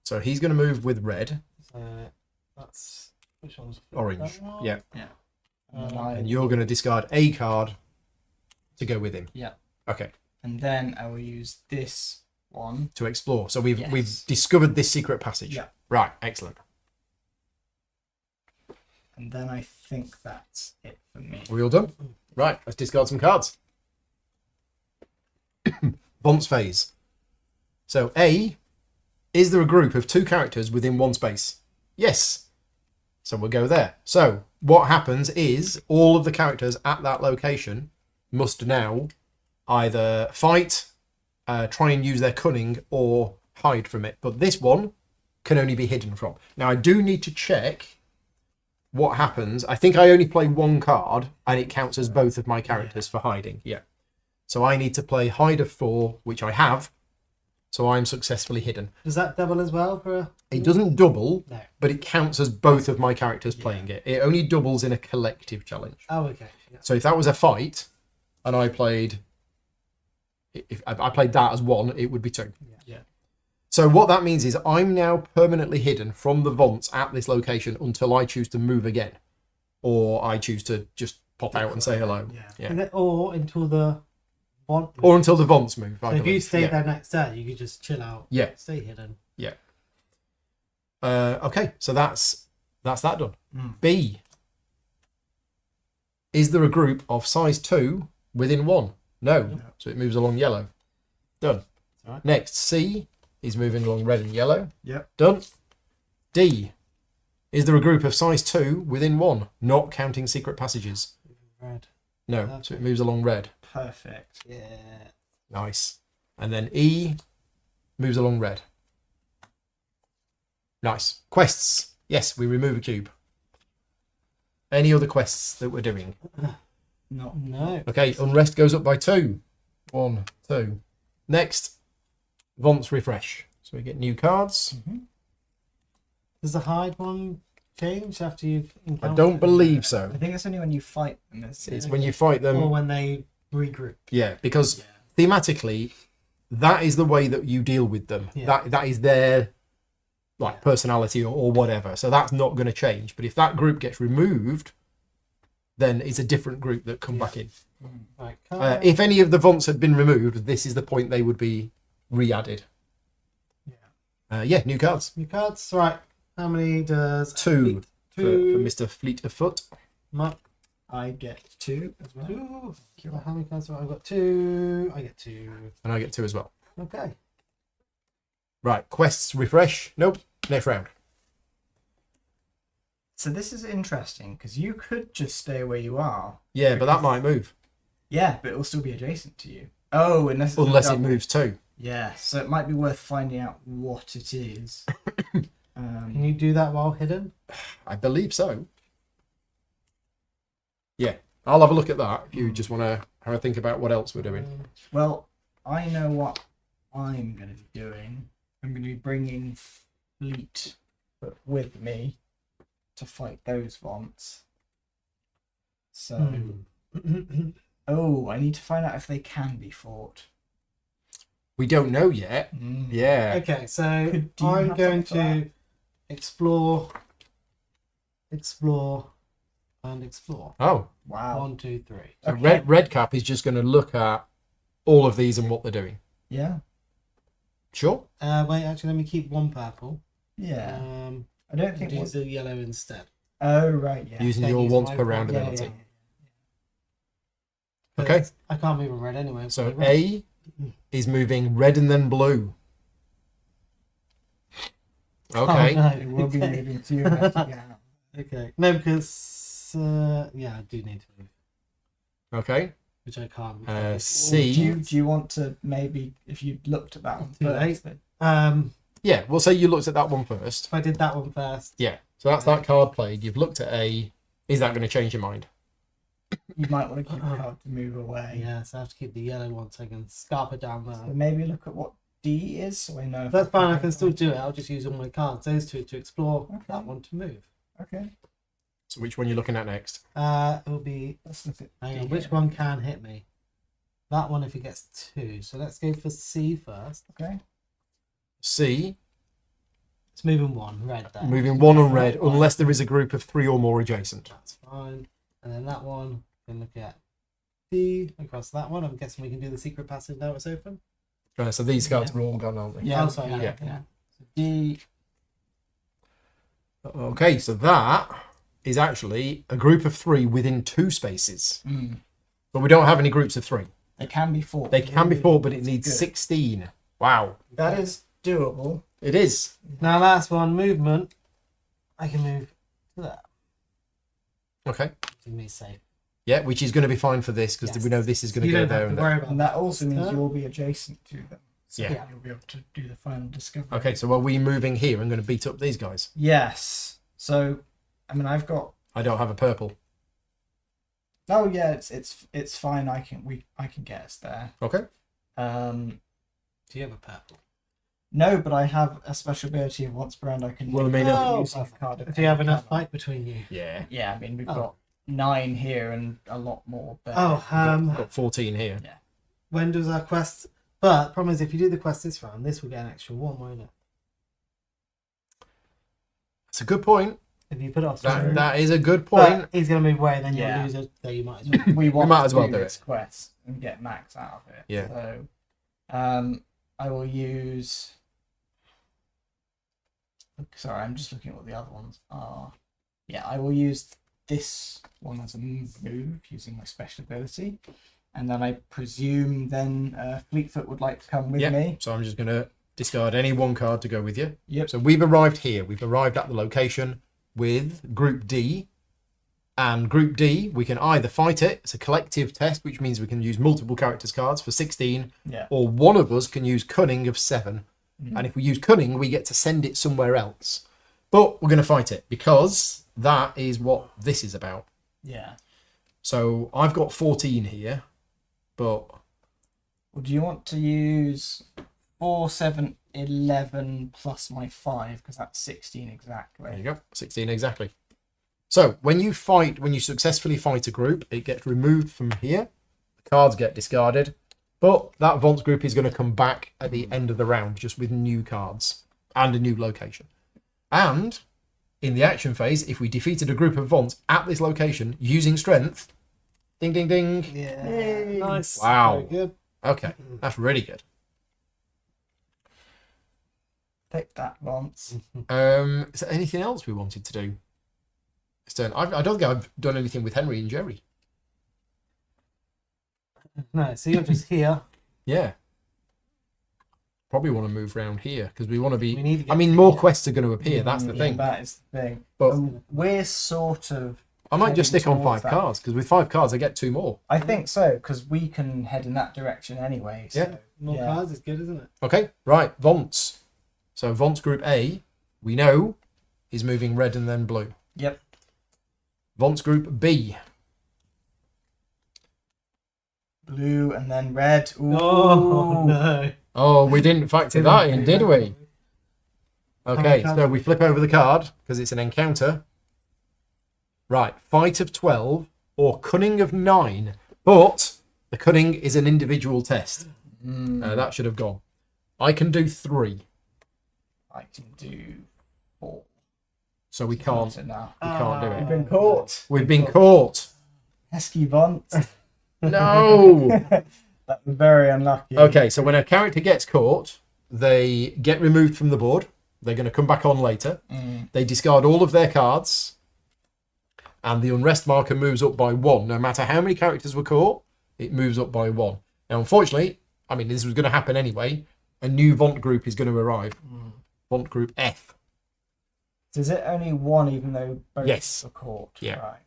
So he's going to move with red, That's which one's orange. that one? Yeah. Yeah. And, then And you're going to discard a card to go with him. Yeah. Okay. And then I will use this one. To explore. So we've Yes. discovered this secret passage. Yeah. Right. Excellent. And then I think that's it for me. Are we all done? Right. Let's discard some cards. Bont's phase. So A, is there a group of 2 characters within 1 space? Yes. So we'll go there. So what happens is all of the characters at that location must now either fight, try and use their cunning, or hide from it. But this one can only be hidden from. Now I do need to check what happens. I think I only play 1 card and it counts as both of my characters for hiding. Yeah. So I need to play hide of 4, which I have. So I'm successfully hidden. Does that double as well for? It doesn't double, No. but it counts as both of my characters playing it. It only doubles in a collective challenge. Oh, okay. Yeah. So if that was a fight, and I played, if I played that as 1, it would be 2. Yeah. So what that means is I'm now permanently hidden from the Vaunts at this location until I choose to move again, or I choose to just pop out and say hello. Yeah. And then, or until the one. Or until the Vaunts move. I So if you believe. stay Yeah. there next turn, you could just chill out. Yeah. Stay hidden. Okay, so that's that done. Mm. B. Is there a group of size 2 within 1? No. So it moves along yellow. Done. Alright. Next, C is moving along red and yellow. Yep. Done. D. Is there a group of size 2 within 1, not counting secret passages? Red. No. So it moves along red. Perfect. Yeah. Nice. And then E moves along red. Nice. Quests. Yes, we remove a cube. Any other quests that we're doing? No. Okay, unrest goes up by 2. 1, 2. Next, Vaunts refresh. So we get new cards. Does the hide one change after you've I encountered? don't believe so. I think it's only when you fight them. It's when you fight them. Or when they regroup. Yeah, because thematically, that is the way that you deal with them. Yeah. That is their personality or whatever. So that's not going to change. But if that group gets removed, then it's a different group that come back in. Right. If any of the Vaunts had been removed, this is the point they would be re-added. New cards. New cards. Right. How many does 2 for Two. Mr. Fleet of Foot. Mark? I get 2 as well. 2. How many cards have I got? 2. I get 2. And I get 2 as well. Okay. Right, quests refresh. Nope, next round. So this is interesting because you could just stay where you are. Yeah, but that might move. Yeah, but it will still be adjacent to you. Oh, unless it's a Unless it double. moves 2. Yeah, so it might be worth finding out what it is. Can you do that while hidden? I believe so. Yeah, I'll have a look at that if you just want to have a think about what else we're doing. Well, I know what I'm going to be doing. I'm going to be bringing Fleet with me to fight those Vaunts. So, oh, I need to find out if they can be fought. We don't know yet. Yeah. Okay, so Do you I'm have going something for to explore. and explore. Oh, Wow. 1, 2, 3. so Okay. red cap is just going to look at all of these and what they're doing. Yeah. Sure. Wait, actually, let me keep one purple. Yeah. Um, I don't think. use the yellow instead. Oh right. Yeah. Using Don't your use once my per one. round Yeah, ability. yeah. Okay. 'Cause I can't move in red anyway. So red. A is moving red and then blue. Okay. Oh, no. It will be Okay. moving to you. Have to get out. Okay. No, because yeah, I do need to move, Okay. which I can't. C. Do you want to maybe if you looked at that one Too late. first? Then, Yeah, we'll say you looked at that one first. If I did that one first, Yeah. So that's that card played. You've looked at A. Is that going to change your mind? you might want to keep the card to move away. yeah, so I have to keep the yellow one so I can scarp it down So there. maybe look at what D is, so I know. if That's fine. I go can still away. do it. I'll just use all my cards. Those two to explore. Okay. That one to move. Okay. So which one are you looking at next? It will be. Let's look at. Hang D on. Which here. one can hit me? That one if it gets 2. So let's go for C first. Okay. C. It's moving 1 red there. Moving 1 on red, unless there is a group of 3 or more adjacent. That's fine. And then that one, we can look at D across that one. I'm guessing we can do the secret passage now it's open. So these cards are all gone, aren't they? Yeah. Oh, sorry, yeah. yeah. So D. Okay, so that is actually a group of 3 within 2 spaces. But we don't have any groups of 3. They can be 4. They can be 4, but it needs Good. 16. Wow. That is doable. It is. Now last one, movement. I can move to that. Okay. Keep me safe. Yeah, which is going to be fine for this because Yes. we know this is going to You go don't there have and to there. worry about And that also means Turn. you'll be adjacent to them. So Yeah. you'll be able to do the final discovery. Okay, so are we moving here and going to beat up these guys? Yes. So, I mean, I've got. I don't have a purple. Oh yeah, it's fine. I can get us there. Okay. Um, Do you have a purple? no, but I have a special ability of once per round I can. Well, I mean, use a card of Do you have any enough colour. fight between you? Yeah. Yeah, I mean we've Oh. got 9 here and a lot more there. Oh, Got 14 here. when does our quest? But problem is, if you do the quest this round, this will get an extra 1, won't it? That's a good point. If you put it off, That is a good point. but he's going to move away, then Yeah. you'll lose it. There, you might as well. we want might to as well do do this quest and get max out of it. Yeah. So, I will use. Sorry, I'm just looking at what the other ones are. Yeah, I will use this one as a move using my special ability, and then I presume then Fleetfoot would like to come with Yeah. me. So I'm just going to discard any 1 card to go with you. Yep. So we've arrived here. We've arrived at the location with Group D. And Group D, we can either fight it. It's a collective test, which means we can use multiple characters cards for 16. Yeah. Or one of us can use Cunning of 7. Mhm. And if we use Cunning, we get to send it somewhere else. But we're going to fight it because that is what this is about. Yeah. So I've got 14 here, but Well, do you want to use 4, 7, 11 plus my 5 because that's 16 exactly. there you go, 16 exactly. So when you successfully fight a group, it gets removed from here. The cards get discarded, but that Vons group is going to come back at the end of the round just with new cards and a new location. And in the action phase, if we defeated a group of Vons at this location using strength, ding, ding, ding. Yeah, Yay. nice. Wow. Very good. Okay, that's really good. Take that once. Is there anything else we wanted to do? I don't think I've done anything with Henry and Jerry. No, so you're just here. Yeah. Probably want to move around here because we want to We be. need to get I mean, more quests are going to appear. That's the Yeah, thing. That is the thing. But We're sort of. I might just heading stick on towards 5 that. cards because with 5 cards I get 2 more. I think so because we can head in that direction anyway. So, Yeah. more yeah. cards is good, isn't it? Okay, right. Vons. So Vons Group A, we know, is moving red and then blue. Yep. Vons Group B. Blue and then red. Ooh. Oh no! Oh, we didn't factor that in, did we? Okay, so we flip over the card because it's an encounter. Right, fight of 12 or cunning of 9, but the cunning is an individual test. That should have gone. I can do 3. I can do 4. So we can't It now. do We've it. been caught. We've been caught. Pesky Vont. No. That was very unlucky. Okay, so when a character gets caught, they get removed from the board. They're going to come back on later. They discard all of their cards, and the unrest marker moves up by 1. No matter how many characters were caught, it moves up by 1. Now, unfortunately, I mean, this was going to happen anyway. A new Vont group is going to arrive. Vont group F. So is it only 1 even though both Yes. are caught? Yeah. Right.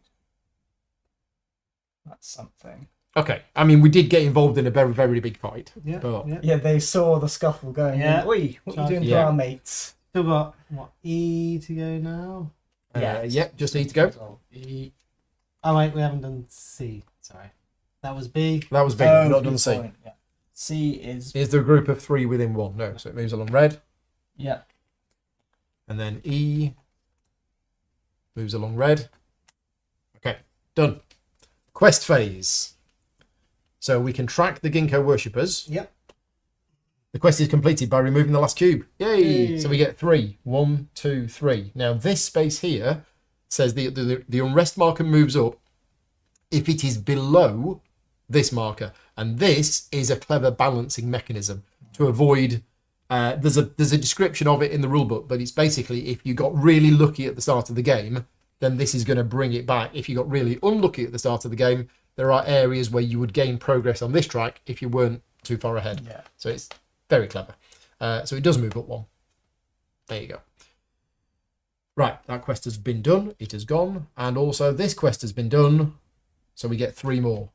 That's something. Okay, I mean, we did get involved in a very, very big fight. Yeah. But Yeah. Yeah, they saw the scuffle going. Yeah. Oi, what are you doing to Yeah. our mates? Still got what, E to go now? Just need to go. E. Oh wait, we haven't done C. Sorry, that was B. That was big. Oh, Not good done C. point, yeah. C is. Is there a group of 3 within 1? No, so it moves along red. Yeah. And then E moves along red. Okay, done. Quest phase. So we can track the Ginkgo worshippers. Yep. The quest is completed by removing the last cube. Yay! Yay. So we get 3. 1, 2, 3. Now this space here says the unrest marker moves up if it is below this marker. And this is a clever balancing mechanism to avoid... there's a description of it in the rulebook, but it's basically if you got really lucky at the start of the game, then this is going to bring it back. If you got really unlucky at the start of the game, there are areas where you would gain progress on this track if you weren't too far ahead. Yeah. So it's very clever. So it does move up 1. There you go. Right, that quest has been done. It has gone. And also this quest has been done. So we get 3 more.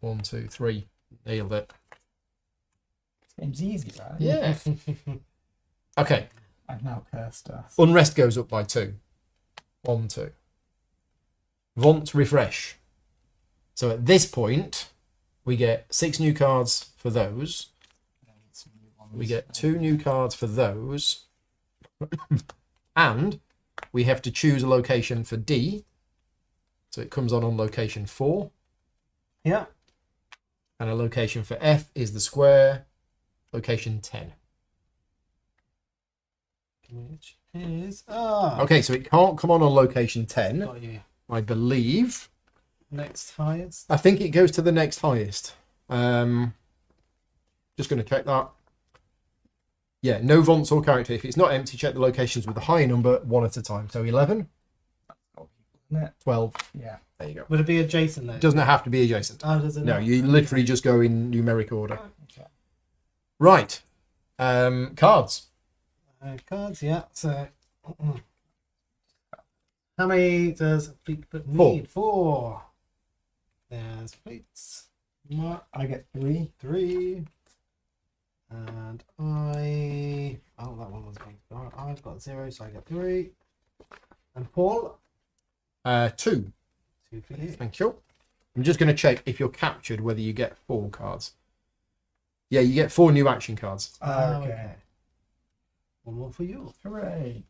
1, 2, 3. Nailed it. This game's easy, right? Yeah. Okay. I've now cursed us. Unrest goes up by 2. 1, 2. Vont refresh. So at this point, we get 6 new cards for those. We get 2 new cards for those. And we have to choose a location for D. So it comes on location 4. Yeah. And a location for F is the square, location 10. Which is Okay, so it can't come on location 10, got you. I believe. Next highest. I think it goes to the next highest. Just going to check that. Yeah, no Vonts or character. If it's not empty, check the locations with a higher number, 1 at a time. So 11, Isn't it? 12. Yeah. There you go. Would it be adjacent though? Doesn't have to be adjacent. Oh, does it? No, not? you literally just go in numeric order. Okay. Right. Cards. Cards. Yeah. So, how many does Fleetfoot 4. need? 4. There's Fleets. I get 3. 3. And I. Oh, that one was going. I've got 0, so I get 3. And Paul. 2. 2 for you. Thank you. I'm just going to check if you're captured whether you get 4 cards. Yeah, you get 4 new action cards. Okay. One more for you. Hooray.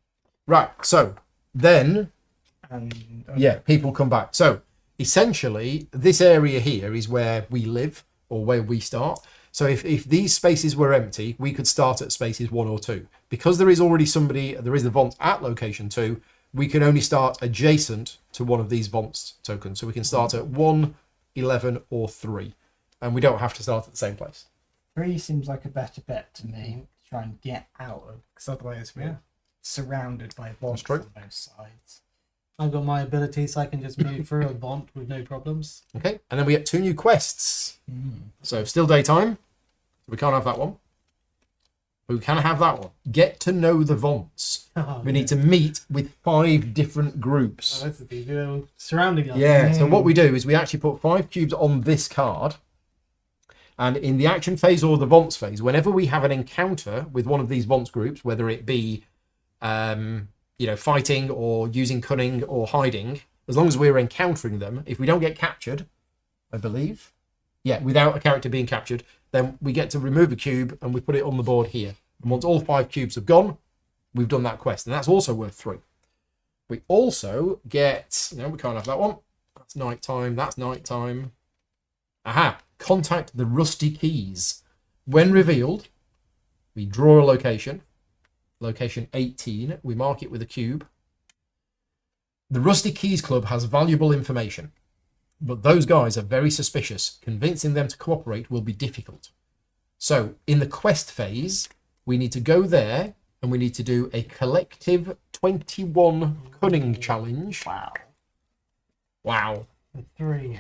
Right, so then, And yeah, people come back. So essentially, this area here is where we live or where we start. So if these spaces were empty, we could start at spaces 1 or 2. Because there is already somebody, there is the Vont at location 2, we can only start adjacent to one of these Vonts tokens. So we can start at 1, 11, or 3. And we don't have to start at the same place. 3 seems like a better bet to me to try and get out of, because otherwise we're Yeah. surrounded by bombs true. on both sides. I've got my ability, so I can just move through a Vont with no problems. Okay, and then we get 2 new quests. So still daytime. We can't have that one. But we can have that one. Get to know the Vonts. Oh, We need to meet with 5 different groups. Oh, that's the easy. Surrounding us. Yeah, so what we do is we actually put 5 cubes on this card. And in the action phase or the Vonts phase, whenever we have an encounter with one of these Vonts groups, whether it be fighting or using cunning or hiding, as long as we're encountering them, if we don't get captured, I believe, without a character being captured, then we get to remove a cube and we put it on the board here. And once all 5 cubes have gone, we've done that quest. And that's also worth 3. We also get... No, we can't have that one. That's nighttime. That's nighttime. Aha. Contact the Rusty Keys. When revealed, we draw a location. Location 18. We mark it with a cube. The Rusty Keys Club has valuable information, but those guys are very suspicious. Convincing them to cooperate will be difficult. So, in the quest phase, we need to go there and we need to do a collective 21 cunning challenge. Wow. Wow. The 3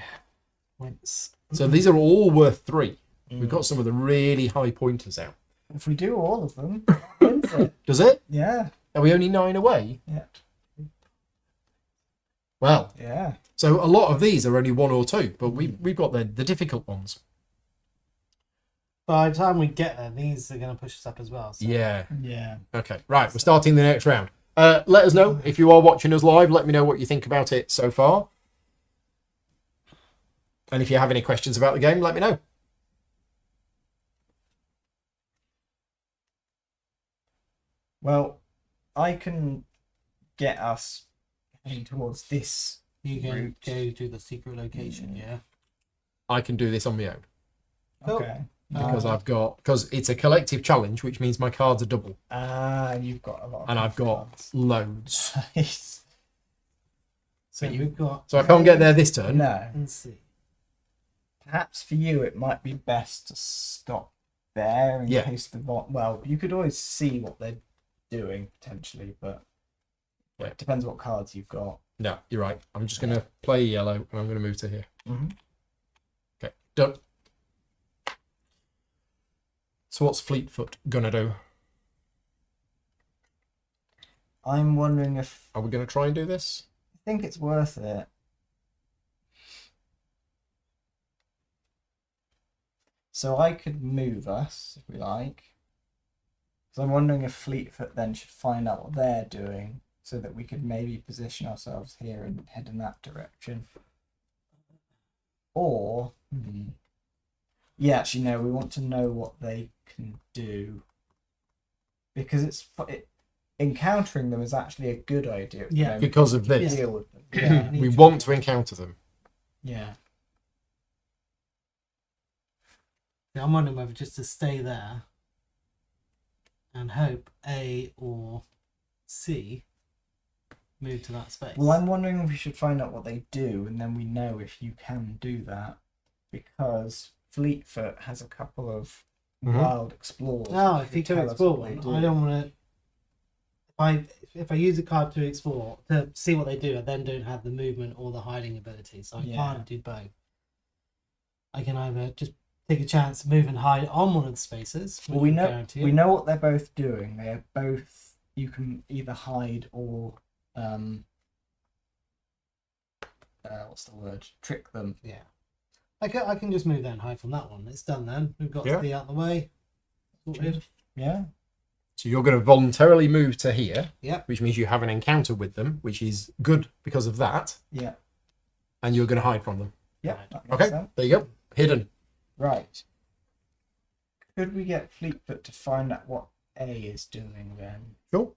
points. So these are all worth 3. We've got some of the really high pointers out. If we do all of them, wins it. Does it? Yeah. Are we only 9 away? Yeah. Well, Yeah. so a lot of these are only 1 or 2, but we've got the difficult ones. By the time we get there, these are going to push us up as well. So. Yeah. Yeah. Okay, right, we're starting the next round. Let us know if you are watching us live. Let me know what you think about it so far. And if you have any questions about the game, let me know. Well, I can get us heading towards this. You can route. go to the secret location, yeah? I can do this on my own Cool. Okay. because it's a collective challenge, which means my cards are double, You've got a lot. and I've got loads. Nice. So we've got... So I can't get there this turn. No. Let's see. Perhaps for you, it might be best to stop there in Yeah. case the well, you could always see what they're doing potentially, but Yeah. it depends what cards you've got. No, you're right. I'm just going to play yellow, and I'm going to move to here. Mm-hmm. Okay, done. So what's Fleetfoot going to do? I'm wondering if Are we going to try and do this? I think it's worth it. So I could move us if we like. So I'm wondering if Fleetfoot then should find out what they're doing, so that we could maybe position ourselves here and head in that direction. Or, yeah, actually, no, we want to know what they can do. Because encountering them is actually a good idea. at the Yeah. moment. Because of this. Deal with them. Yeah, We want to encounter them. Yeah. Yeah, I'm wondering whether just to stay there and hope A or C move to that space. Well, I'm wondering if we should find out what they do, and then we know if you can do that, because Fleetfoot has a couple of wild explorers. No, who if you tell can us explore what they one, do. I don't want to. If I use a card to explore to see what they do, I then don't have the movement or the hiding ability, so I Yeah. can't do both. I can either just take a chance, move and hide on one of the spaces. Well, which we will know guarantee we it. know what they're both doing. They are both. You can either hide or what's the word? Trick them. Yeah, I can just move there and hide from that one. It's done then. We've got Yeah. to be out the way. Sorted. Yeah. So you're going to voluntarily move to here, Yeah. which means you have an encounter with them, which is good because of that, Yeah. and you're going to hide from them. Yeah. Right. That makes Okay, sense. there you go. Hidden. Right. Could we get Fleetfoot to find out what A is doing then? Sure.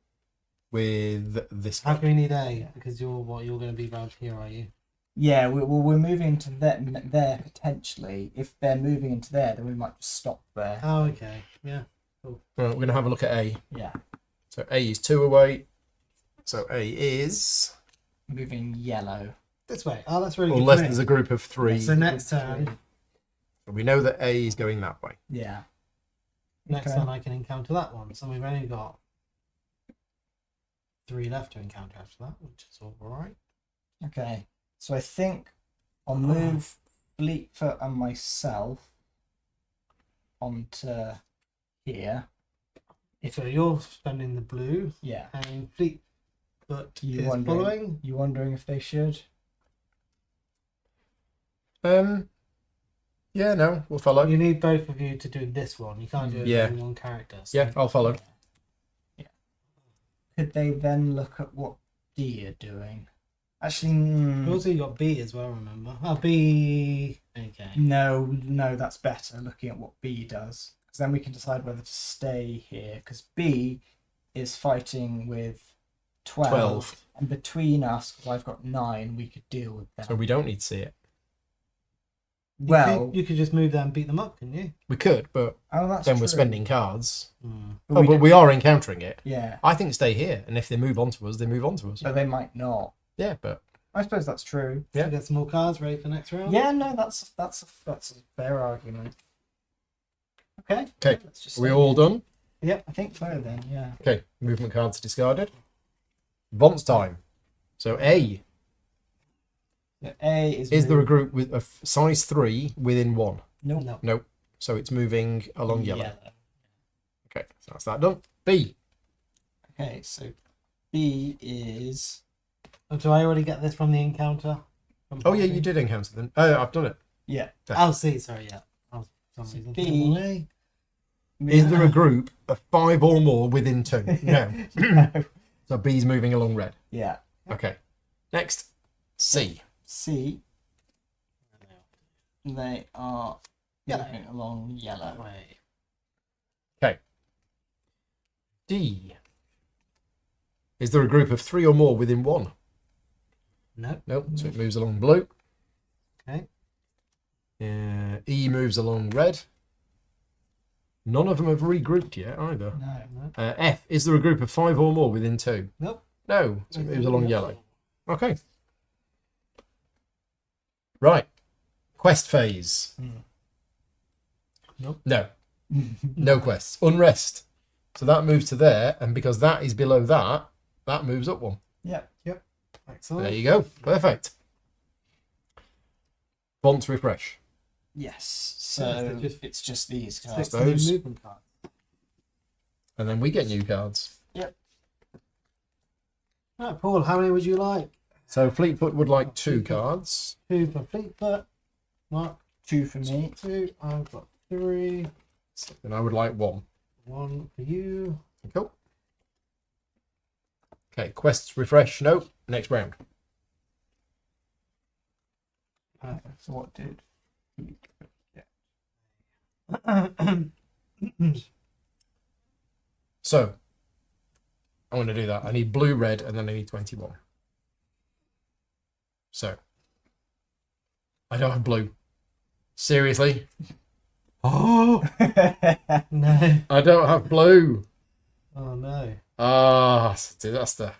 With this How guy. can we need A? Because you're going to be around here, are you? Yeah, we're moving into there potentially. If they're moving into there, then we might just stop there. Oh, okay. Yeah. Right, we're going to have a look at A. Yeah, So A is 2 away. So A is... moving yellow. This way. Oh, that's really good. Unless for me. there's a group of 3. So next turn, We know that A is going that way. Yeah. next Okay. turn I can encounter that one. So we've only got 3 left to encounter after that, which is all right. Okay. So I think I'll move Fleetfoot and myself onto here. So you're spending the blue, Yeah. and Fleetfoot You is wondering? following. You wondering if they should? Yeah, no, we'll follow. You need both of you to do this one. You can't do it Yeah. in one character. So. Yeah, I'll follow. Could they then look at what D are doing? Actually, Also, you got B as well. Remember? Oh, B. Okay. no, that's better. Looking at what B does, because then we can decide whether to stay here. Because B is fighting with 12, 12. and between us, because I've got 9, we could deal with them. So we don't need to see it. Well, you could just move there and beat them up, couldn't you? We could, but oh, that's then true. we're spending cards. But But we are encountering it. yeah, I think stay here, and if they move on to us, they move on to us. but they might not. Yeah, but I suppose that's true. Yeah. Should we get some more cards ready for next round? Yeah, no, that's a fair argument. Okay. Okay. Let's just are we say- all done? Yep, I think so then. Yeah. Okay, movement cards discarded. Vons time. So A, Yeah, A is. is there a moved. group with a size 3 within 1? Nope. No. Nope. So it's moving along yellow. Yellow. Okay, so that's that done. B, Okay, so B is. Oh, do I already get this from the encounter? oh yeah, you did encounter them. Oh, I've done it. Yeah. Oh, C, sorry, yeah. Oh, for some reason. B. Away. Is there a group of 5 or more within 2? No. No. So B's moving along red. Yeah. Okay. Next, C. C. They are Yellow. moving along yellow. Away. Okay. D. Is there a group of 3 or more within 1? No. Nope. So it moves along blue. Okay. E moves along red. None of them have regrouped yet either. No. F. Is there a group of 5 or more within 2? Nope. No. So it moves along yellow. Okay. Right. Quest phase. Nope. No. No quests. Unrest. So that moves to there, and because that is below that, that moves up one. Yeah. Excellent. There you go. Perfect. Fonts refresh. Yes. So So it's it's just these Six cards. suppose. new movement cards. And then we get new cards. Right, Paul, how many would you like? So Fleetfoot would like 2 cards. 2 for Fleetfoot. Mark, 2 for me. 2. I've got 3. And I would like 1. 1 for you. Cool. Okay, quests refresh. No. Next round. So what did? So I'm going to do that. I need blue, red, and then I need 21. So I don't have blue. Seriously? Oh, No. I don't have blue. Oh, no. Ah, it's a disaster.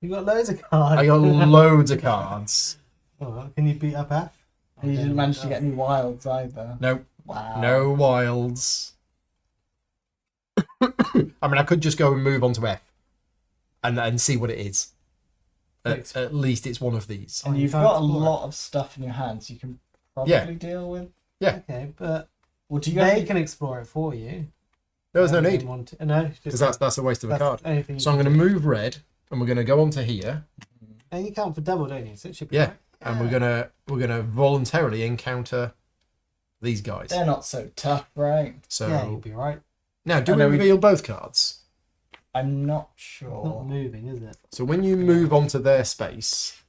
You got loads of cards. I got loads of cards. Oh, can you beat up F? You didn't manage to get any wilds either. No, Wow. no wilds. I mean, I could just go and move on to F and see what it is. At least it's one of these. And you've got a lot of stuff in your hands you can probably Yeah. deal with. Okay, but Well, do you they have can explore it for you. There's no They need, want to- no, just because that's a waste of a that's card. anything you So I'm can going to do. move red, and we're going to go on to here, And you count for double, don't you? So it should be Yeah. right. and we're gonna voluntarily encounter these guys. They're not so tough, right? So Yeah, you'll be right. now, do I we know we- reveal both cards? I'm not It's sure. not moving, is it? So when you move onto their space,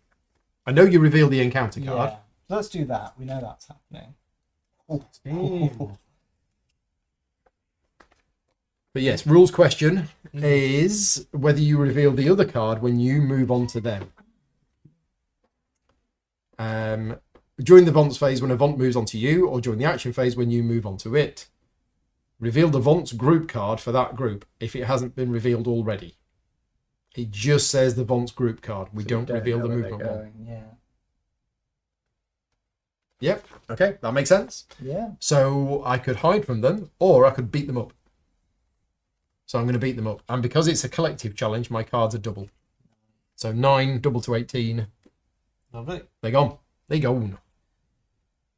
I know you reveal the encounter card. Yeah. Let's do that. We know that's happening. Damn. But yes, rules question Mhm. is whether you reveal the other card when you move on to them. During the Vonts phase when a Vont moves onto you, or during the action phase when you move onto it. Reveal the Vont's group card for that group if it hasn't been revealed already. It just says the Vont's group card. We So don't reveal know the where they're movement one. going, Yeah. Yep, okay, that makes sense. Yeah. So I could hide from them, or I could beat them up. So I'm going to beat them up. And because it's a collective challenge, my cards are double. So 9, double to 18. Lovely. They're gone. They're gone.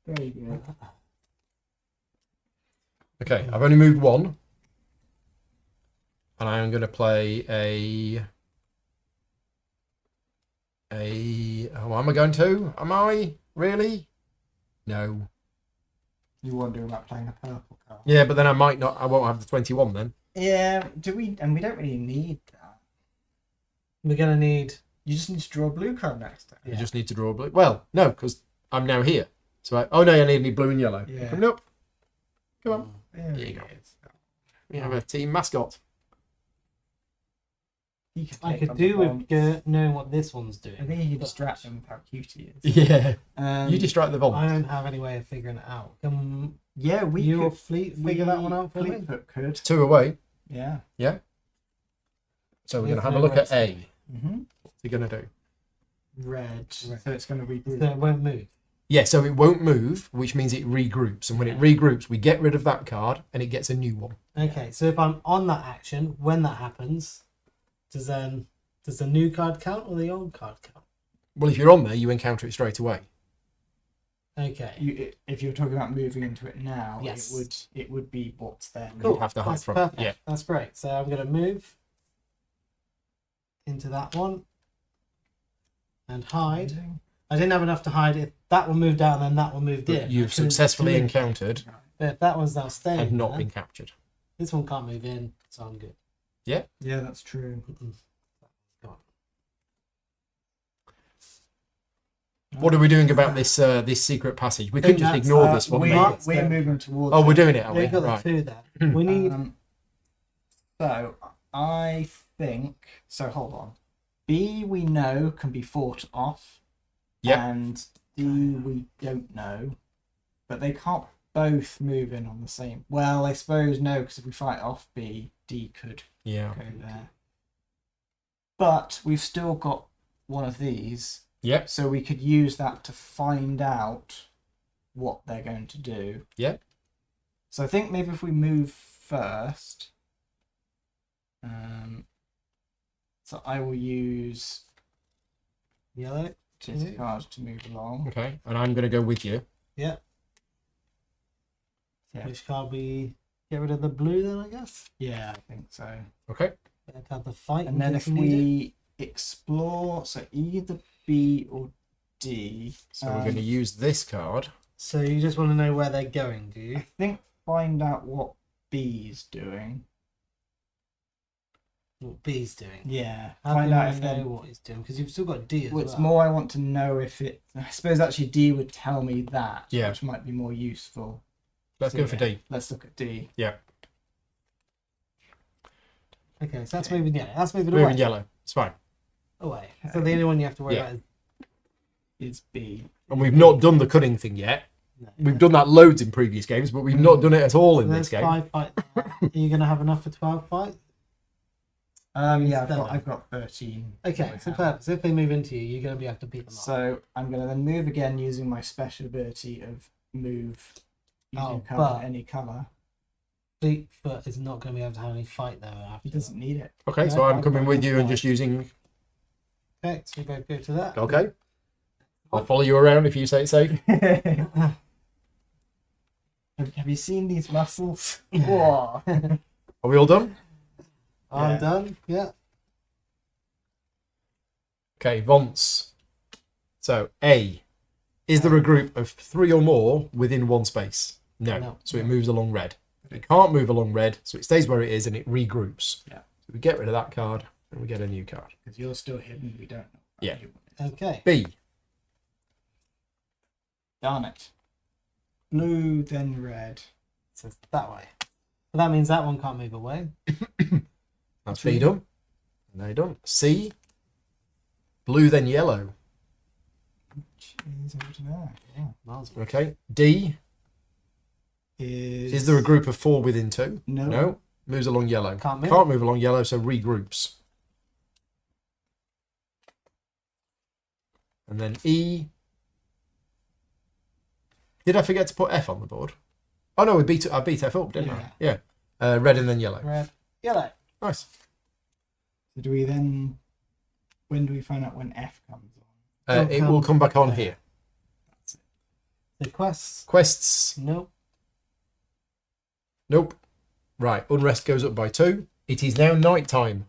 Very good. Okay, I've only moved 1. And I'm going to play a... Oh, am I going to? Am I? Really? No. You wondering about playing a purple card? Yeah, but then I might not. I won't have the 21 then. Yeah. Do we? And we don't really need that. We're going to need... You just need to draw a blue card next time. You just need to draw a blue. Well, no, because I'm now here. So oh no, I need blue and yellow. Yeah. Coming up. Come on. There you we go. go. We have a team mascot. You can I take could on do the with Vonts. knowing what this one's doing. I think you can but distract them with how cute he is. Yeah. Um, You distract the I Vont. don't have any way of figuring it out. Can Yeah, we you or could Fleet figure that one out for me? Fleetfoot could. 2 away. Yeah. 2 So we're going to have a look at A. Mm-hmm. What's he going to do? Red. So it's going to regroup. So it won't move. Yeah, so it won't move, which means it regroups. And when it regroups, we get rid of that card and it gets a new one. Okay, so if I'm on that action, when that happens, does the new card count or the old card count? Well, if you're on there, you encounter it straight away. Okay. If you're talking about moving into it now, Yes. it would be what's there. You'd have to hide That's from perfect. it. Yeah. That's great. So I'm going to move into that one and hide. I didn't have enough to hide if that one moved out and then that one moved in. But you've I couldn't successfully do it. encountered But if that one's now staying and not there, been captured. this one can't move in, so I'm good. Yeah, that's true. Gone. What are we doing about this this secret passage? We think could just that's, ignore this one. we- maybe. We're moving towards. Oh, we're it. doing it, are we? We've got the Right. two there. We need. So I think so. Hold on. B we know can be fought off. Yep. And D we don't know, but they can't both move in on the same. Well, I suppose no, because if we fight off B, D could Yeah. go there. But we've still got one of these, Yep. so we could use that to find out what they're going to do. Yep. So I think maybe if we move first, so I will use Yellow. this card to move along. Okay. And I'm going to go with you. Yeah. Yeah. Which card we get rid of the blue then, I guess? Yeah, I think so. Okay. Let's have the fight. And then in if case need it. we explore, so either B or D. So we're going to use this card. So you just want to know where they're going, do you? I think find out what B's doing. What B's doing? Yeah, How find do out I if know they're. what he's doing? Because you've still got D as Well, it's well. more I want to know if it. I suppose actually D would tell me that, Yeah. which might be more useful. Let's So, go for yeah, D. Let's look at D. Yeah. Okay, so that's moving yellow. That's moving Moving away. yellow. It's fine. Away. So the only one you have to worry Yeah. about Is B. And we've not done the cunning thing yet. is... No. We've done that loads in previous games, but we've not done it at all in There's this game. 5 fights. Are you going to have enough for 12 fights? Yeah, Seven. I've got 13. Okay, so perfect. So if they move into you, you're going to be able to beat them up. So I'm going to then move again using my special ability of move using Oh, cover but- any colour. Fleetfoot is not going to be able to have any fight there after. He doesn't need it. Okay, so No, I'm coming with you and just using... Okay, so we both go to that. Okay. I'll follow you around if you say it's safe. have you seen these muscles? Whoa. Are we all done? I'm Yeah. done. Yeah. Okay, Vonce. So, A. Is there a group of 3 or more within one space? No. No. So it moves along red. It can't move along red, so it stays where it is and it regroups. Yeah. So we get rid of that card and we get a new card. Because you're still hidden, we don't know. Yeah. Okay. B. Darn it. Blue, then red. So it's that way. So that means that one can't move away. That's B done. And they done. C. Blue, then yellow. Which is over there. Yeah. Miles. Okay. D. Is there a group of 4 within 2? No. No. Moves along yellow. Can't move. Can't move along yellow, so regroups. And then E. Did I forget to put F on the board? Oh no, I beat F up, didn't I? Yeah. Red and then yellow. Red. Yellow. Nice. So do we then... When do we find out when F comes on? It will come back on there. here. The quests. Quests. Nope. Nope. Right. Unrest goes up by 2. It is now night time.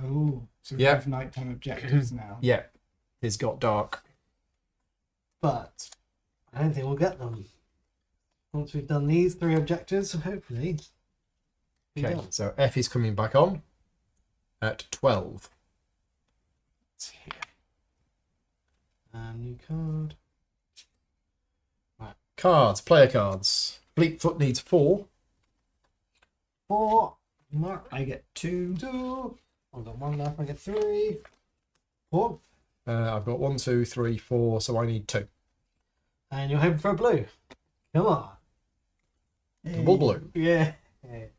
Oh, so we Yeah. have nighttime objectives now. Yeah. It's got dark. But I don't think we'll get them. Once we've done these 3 objectives, hopefully. we're Okay. done. So F is coming back on at 12. It's here. New card. Cards. Player cards. Fleetfoot needs 4. 4. Mark. I get 2. 2. I've got 1 left. I get 3. 4. I've got 1, 2, 3, 4, so I need 2. And you're hoping for a blue. Come on. Double blue. Yeah. Okay.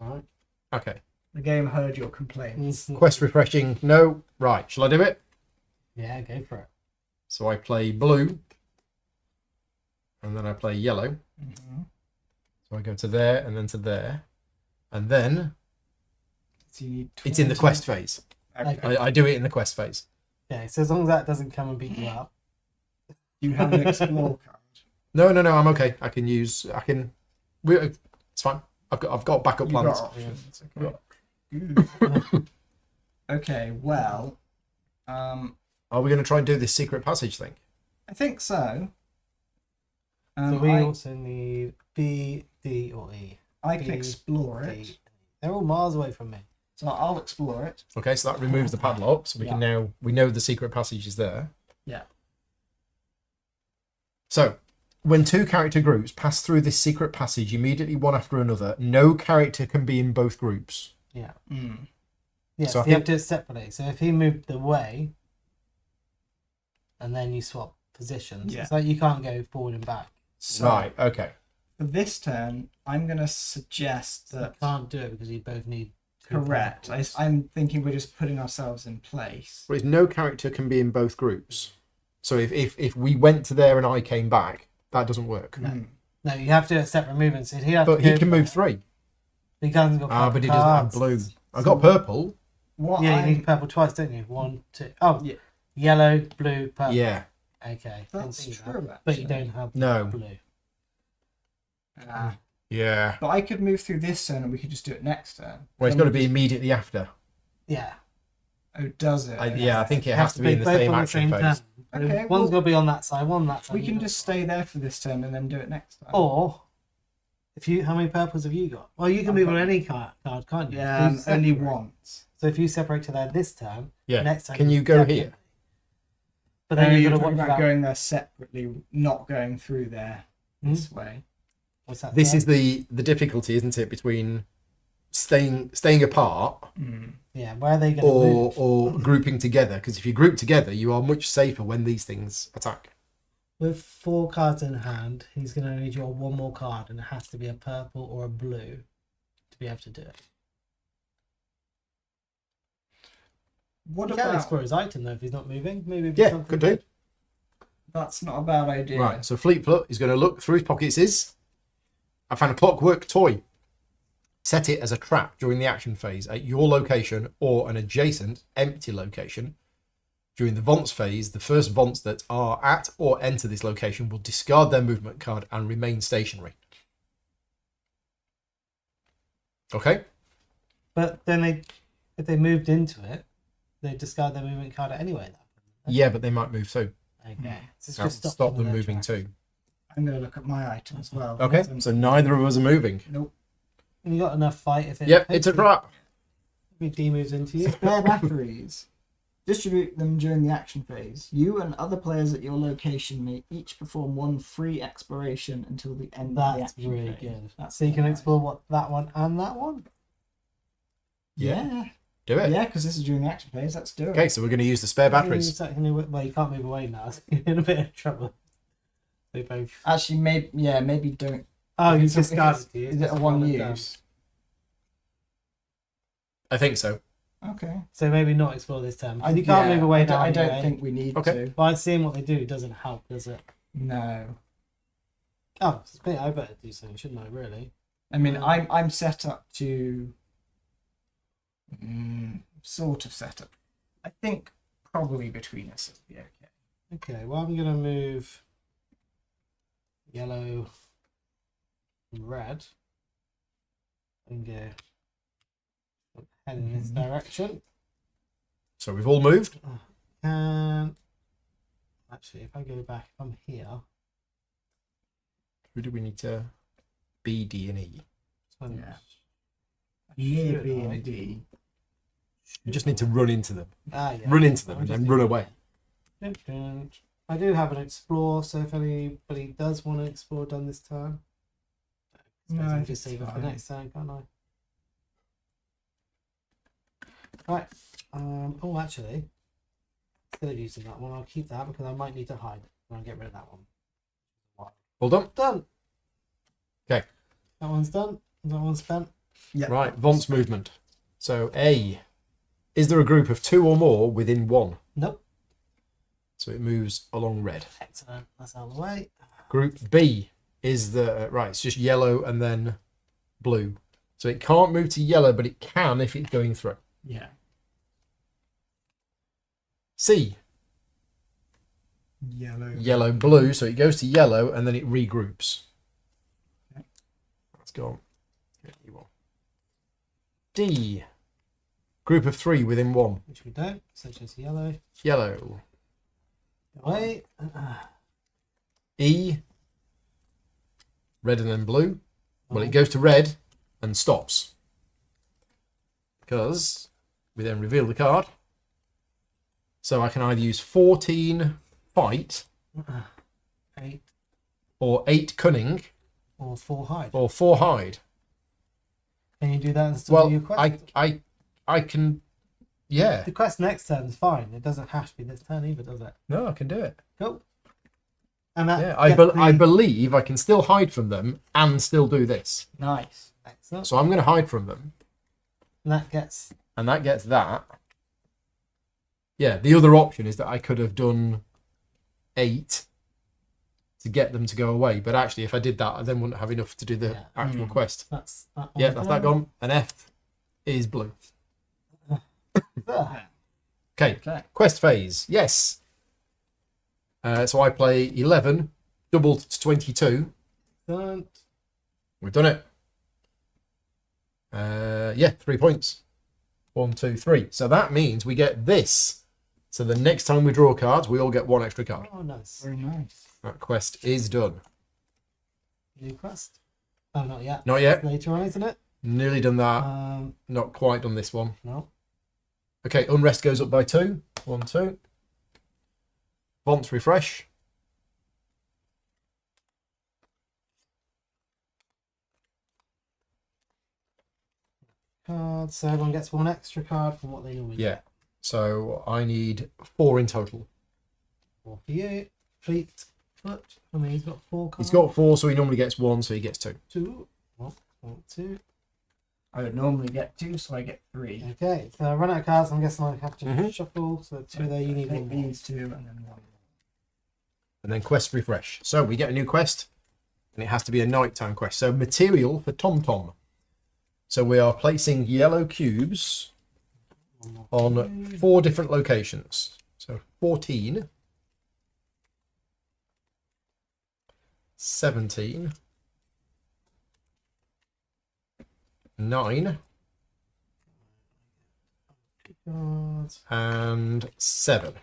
Alright. Okay. The game heard your complaints. Quest refreshing. No. Right. Shall I do it? Yeah, go for it. So I play blue. And then I play yellow. Mm-hmm. So I go to there and then to there. And then So you need it's in the 20. quest phase. Okay. I do it in the quest phase. Okay, so as long as that doesn't come and beat you up. You have an explore card. No, I'm okay. It's fine. I've got backup You've plans. got options. Okay. Okay. Well, Are we going to try and do this secret passage thing? I think so. So we I also need B, D, or E. can B, explore D, it. E. They're all miles away from me. So I'll explore it. Okay, so that removes the padlock. So we can now, we know the secret passage is there. Yeah. So when two character groups pass through this secret passage immediately one after another, no character can be in both groups. Yeah. Mm. Yes, So I you have think- to do it separately. So if he moved away, and then you swap positions, Yeah. it's like you can't go forward and back. So Right, okay. for this turn, I'm going to suggest You that. can't do it because you both need two Correct. purples. I'm thinking we're just putting ourselves in place. But no character can be in both groups. So if we went to there and I came back, that doesn't work. No. Mm. No, you have to do a separate movement. So he has But to he go can move there. 3. He hasn't got Ah, purple but he doesn't have cards. blue. I got purple. What Yeah, you I'm- need purple twice, don't you? 1, 2. Oh, Yeah. yellow, blue, purple. Yeah. Okay. That's didn't see true, that. actually. But you don't have No. blue. Ah. Yeah. But I could move through this turn and we could just do it next turn. Well, it's Then got to we be immediately after. Yeah. Oh, does it? Yeah, I think it has to be in the both same on action phase. turn. Okay, One's well- got to be on that side, one on that side. We can you just got- stay there for this turn and then do it next time. Or, if you, how many purples have you got? Well, you can I've move got- on any card, can't you? Yeah, You only separate. once. So if you separate to there this turn, Yeah. next time Can you go definitely. here? But Oh, then you're you've got to talking watch about about going there separately, not going through there this way. what's that? This there? is the difficulty, isn't it, between staying apart Mm. Yeah, where are they going to move? or grouping together? Because if you group together, you are much safer when these things attack. With 4 cards in hand, he's going to only draw 1 more card, and it has to be a purple or a blue to be able to do it. What He can about... explore his item though if he's not moving. Maybe it'd be Yeah, something could do. good. That's not a bad idea. Right, so Fleetfoot is going to look through his pockets. I found a clockwork toy. Set it as a trap during the action phase at your location or an adjacent empty location. During the Vonce phase, the first Vonce that are at or enter this location will discard their movement card and remain stationary. Okay? But then if they moved into it, they discard their movement card anyway. Yeah, but they might move too. Okay. So it's That'll just stop them in their moving tracks. too. I'm going to look at my item as well. Okay, so neither of us are moving. Nope. You got enough fight if it. Yep, it's a trap. If D moves into you. Spare batteries. Distribute them during the action phase. You and other players at your location may each perform 1 free exploration until the end of the That's action really phase. good. That's So you can nice. explore what that one and that one. Yeah. Do it. Yeah, because this is during the action phase. Let's do it. Okay, so we're going to use the spare batteries. Well, you can't move away now. So you're in a bit of trouble. They both. Actually, maybe don't. Oh, you Is it- discarded you. Is it a one use? I think so. Okay. So maybe not explore this time. You can't yeah, move away I now. don't, I don't anyway. think we need Okay. to. By seeing what they do doesn't help, does it? No. Oh, it's me. I better do something, shouldn't I? Really? I mean, I'm set up to sort of set up. I think probably between us it'll be okay. Okay. Well, I'm gonna move yellow, and red, and go head in this direction. So we've all moved. Actually, if I go back, if I'm here. Who do we need to B, D, and E? So I'm- Yeah. Near Should B I? and D. You just need to run into them. Yeah. Run into them I'll and just then do run that. away. Dun, dun. I do have an explore, so if anybody does want to explore done this time, I No, suppose I I think can just it's save it for fine. next time, can't I? Right. Oh, actually, instead of using that one, I'll keep that because I might need to hide and I'll get rid of that one. Hold on. Done. Okay. That one's done. That one's spent. Yeah. Right, Vonce movement. So A, is there a group of 2 or more within 1? Nope. So it moves along red. Excellent. That's out of the way. Group B is the right. It's just yellow and then blue. So it can't move to yellow, but it can if it's going through. Yeah. C, Yellow. yellow, blue. So it goes to yellow and then it regroups. Okay. Let's go. D, group of 3 within 1. Which we don't. So just yellow. Yellow. Away. E, red and then blue. Well, it goes to red and stops. Because we then reveal the card. So I can either use 14 fight 8 or 8 cunning or 4 hide. or 4 hide. Can you do that and still do your Well, quest? I can, yeah. The quest next turn is fine. It doesn't have to be this turn either, does it? No, I can do it. Cool. And that Yeah, I believe I can still hide from them and still do this. Nice. excellent. So I'm going to hide from them. And that gets And that gets that. Yeah, the other option is that I could have done 8 to get them to go away. But actually, if I did that, I then wouldn't have enough to do the actual quest. that's that one. Yeah, that's that gone. And F is blue. There. Okay, Okay. quest phase. Yes. So I play 11, doubled to 22. Excellent. We've done it. Yeah, 3 points. 1, 2, 3. So that means we get this. So the next time we draw cards, we all get 1 extra card. Oh, nice. Very nice. That quest is done. New quest. Oh, not yet. Not yet. Later on, isn't it? Nearly done that. Not quite done this one. No. Okay, unrest goes up by 2. 1, 2. Fonts refresh. Cards. So everyone gets 1 extra card from what they normally Yeah. get. So I need 4 in total. 4 for you. Fleet foot. I mean, he's got 4 cards. He's got 4, so he normally gets 1, so he gets 2. 2. 1, 2. I would normally get 2, so I get 3. Okay, so I run out of cards. I'm guessing I have to Mhm. shuffle. So 2 there, you need Take 1 more. these 2 and then 1. And then quest refresh. So we get a new quest, and it has to be a nighttime quest. So material for Tom Tom. So we are placing yellow cubes 1 more. on 4 different locations. So 14, 17, 9, Cards. and 7.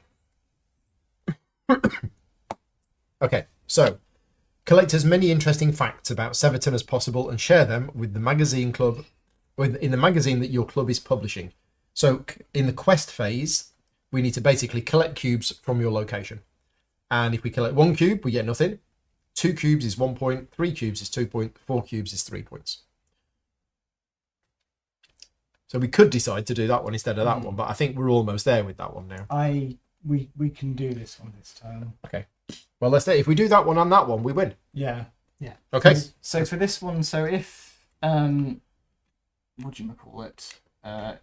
Okay, so collect as many interesting facts about Severton as possible and share them with the magazine club, in the magazine that your club is publishing. So in the quest phase, we need to basically collect cubes from your location. And if we collect 1 cube, we get nothing. 2 cubes is 1 point, 3 cubes is 2 points, 4 cubes is 3 points. So we could decide to do that one instead of that one, but I think we're almost there with that one now. We can do this one this time. Okay. Well, let's say if we do that one and that one, we win. Yeah. Okay. So for this one, so if what do you call it?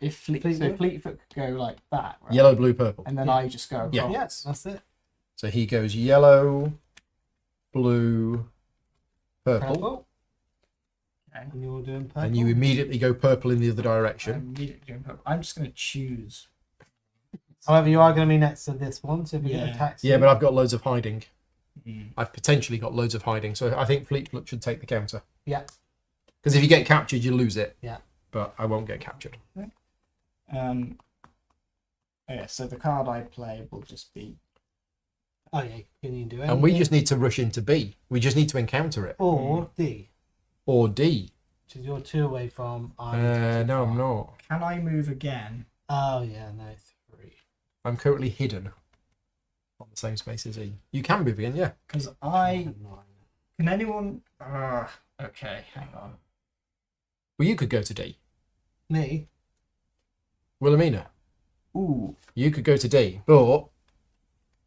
If Fleetfoot could go like that, right? Yellow, blue, purple. And then Yeah. I just go across. Yeah. Yes, that's it. So he goes yellow, blue, purple, Purple. Okay. And you're doing purple. and you immediately go purple in the other direction. I'm just going to choose. However, you are going to be next to this one, so if you Yeah. get attacked. Yeah, but I've got loads of hiding. Mm. I've potentially got loads of hiding, so I think Fleetfoot should take the counter. Yeah. Because if you get captured, you lose it. Yeah. But I won't get captured. Yeah, so the card I play will just be Oh, yeah, can you do anything? And we just need to rush into B. We just need to encounter it. Or D, Or D. which is you're 2 away from. No, I'm not. Can I move again? Oh, yeah, no, 3. I'm currently hidden on the same space as E. You can move again, yeah. Because 9. can anyone? Okay, hang on. Well, you could go to D. Me? Wilhelmina, Ooh, you could go to D, but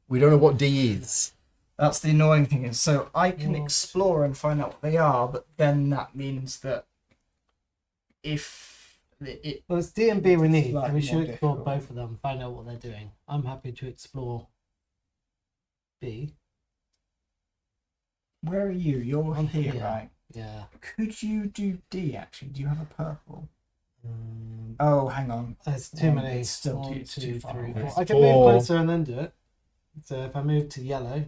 we don't know what D is. that's the annoying thing is, so I can What? explore and find out what they are, but then that means that if Well, it's D and B we need, slightly and we should more explore difficult. both of them, find out what they're doing. I'm happy to explore B. Where are you? You're I'm here, here. right? Yeah. Could you do D, actually? Do you have a purple? Oh, hang on. There's too One, many. it's still One, too- two, too far three, away. four. I can move closer and then do it. So if I move to yellow,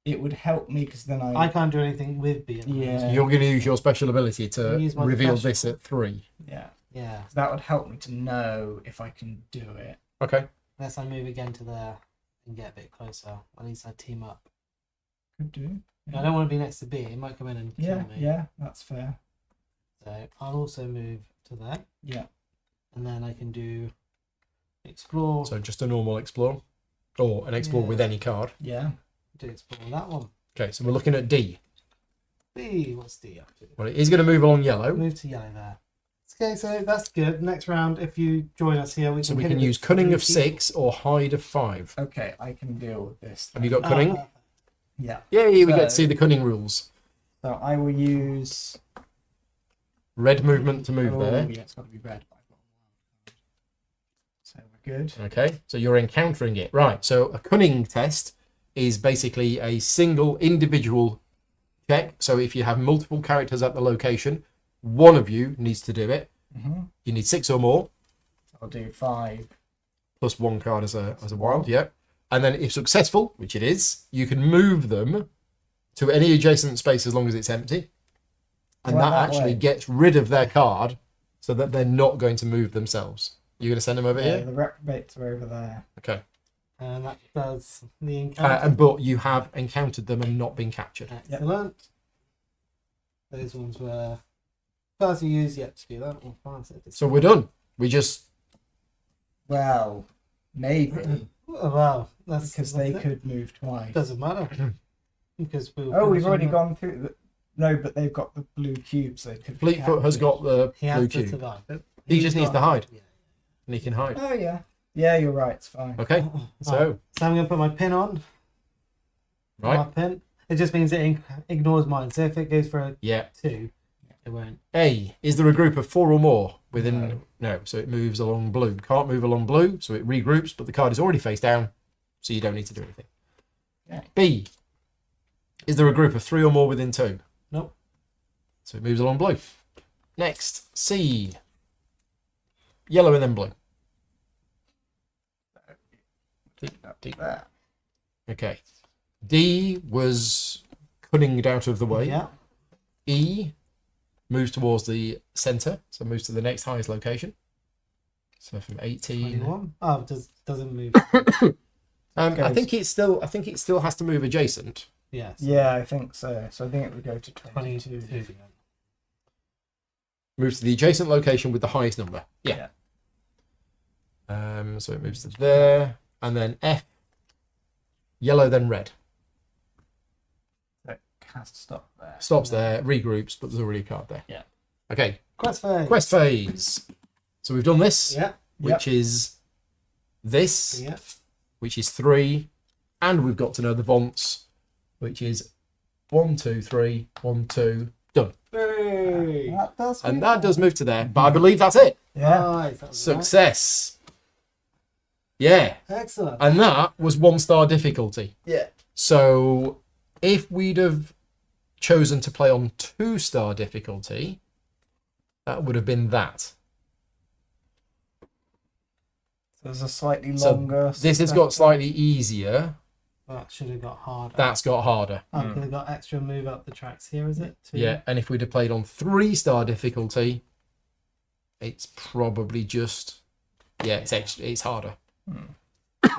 It would help me because then I I can't do anything with B. At the moment. Yeah. You're going to use your special ability to Use my reveal special. this at 3. yeah. Yeah. So that would help me to know if I can do it. Okay. Unless I move again to there and get a bit closer. At least I team up. Could do. I don't want to be next to B. It might come in and kill Yeah, me. yeah, that's fair. So I'll also move to there. Yeah. And then I can do explore. So just a normal explore. Or an explore Yeah. with any card. Yeah. Do explore that one. Okay, so we're looking at D. B. What's D up to? Well, it is going to move along yellow. Move to yellow there. Okay, so that's good. Next round, if you join us here, we So can we hit can it with use Cunning 3 of people. 6 or Hide of 5. Okay, I can deal with this. Have you got Ah, Cunning? perfect. Yeah. Yay, we get to So- see the Cunning rules. So I will use. Red movement to move Oh, there. yeah, it's got to be red. So we're good. Okay, so you're encountering it. Right, so a Cunning test is basically a single individual check. So if you have multiple characters at the location, one of you needs to do it. Mm-hmm. You need 6 or more, I'll do 5. plus 1 card as a wild, yeah. And then if successful, which it is, you can move them to any adjacent space as long as it's empty. And Right, that that actually way. gets rid of their card so that they're not going to move themselves. You're going to send them over Yeah, here? the reprobates are over there. Okay. And that does the encounter. But you have encountered them and not been captured. Excellent. Those ones were first you use yet to do that. Or fast. So we're done. We just Well, maybe. Oh, wow. That's Because they that's it. could move twice. Doesn't matter. Because we'll Oh, we've finish already on gone through the. No, but they've got the blue cubes. They could. be Fleetfoot has captured. got the He has blue to cube. survive. He just needs to hide. Yeah. And he can hide. Oh yeah. Yeah, you're right. It's fine. Okay. Right, So, so I'm going to put my pin on. My right. pin. It just means it ignores mine. So if it goes for a Yeah. 2, it won't. A. Is there a group of 4 or more within? No. So it moves along blue. Can't move along blue, so it regroups, but the card is already face down, so you don't need to do anything. Yeah. B. Is there a group of 3 or more within 2? Nope. So it moves along blue. Next. C. Yellow and then blue. There. Okay. D was cunning out of the way. Yeah. E moves towards the centre, so moves to the next highest location. So from 18. 21. Oh, it doesn't move. I Goes- think it still has to move adjacent. Yes. Yeah, I think so. So I think it would go to 22. 22. Moves to the adjacent location with the highest number. Yeah. So it moves to there, and then F. Yellow then red. So it has to stop there. Stops there, regroups, but there's already a card there. Yeah. Okay. Quest phase. Quest phase. So we've done this, Yeah. which is this, Yeah. which is 3, and we've got to know the Vonts, which is 1, 2, 3, 1, 2, done. Hey. That does. And move that on. does move to there, but I believe that's it. Yeah. Nice, that was Success. Yeah. right. Excellent. And that was 1-star difficulty. Yeah. So if we'd have chosen to play on 2-star difficulty, that would have been that. So there's a slightly So longer. This has got slightly easier. That should have got harder. That's got harder. Oh, could have got extra move up the tracks here, is it? Two? Yeah. And if we'd have played on 3-star difficulty, it's probably just, yeah, it's harder.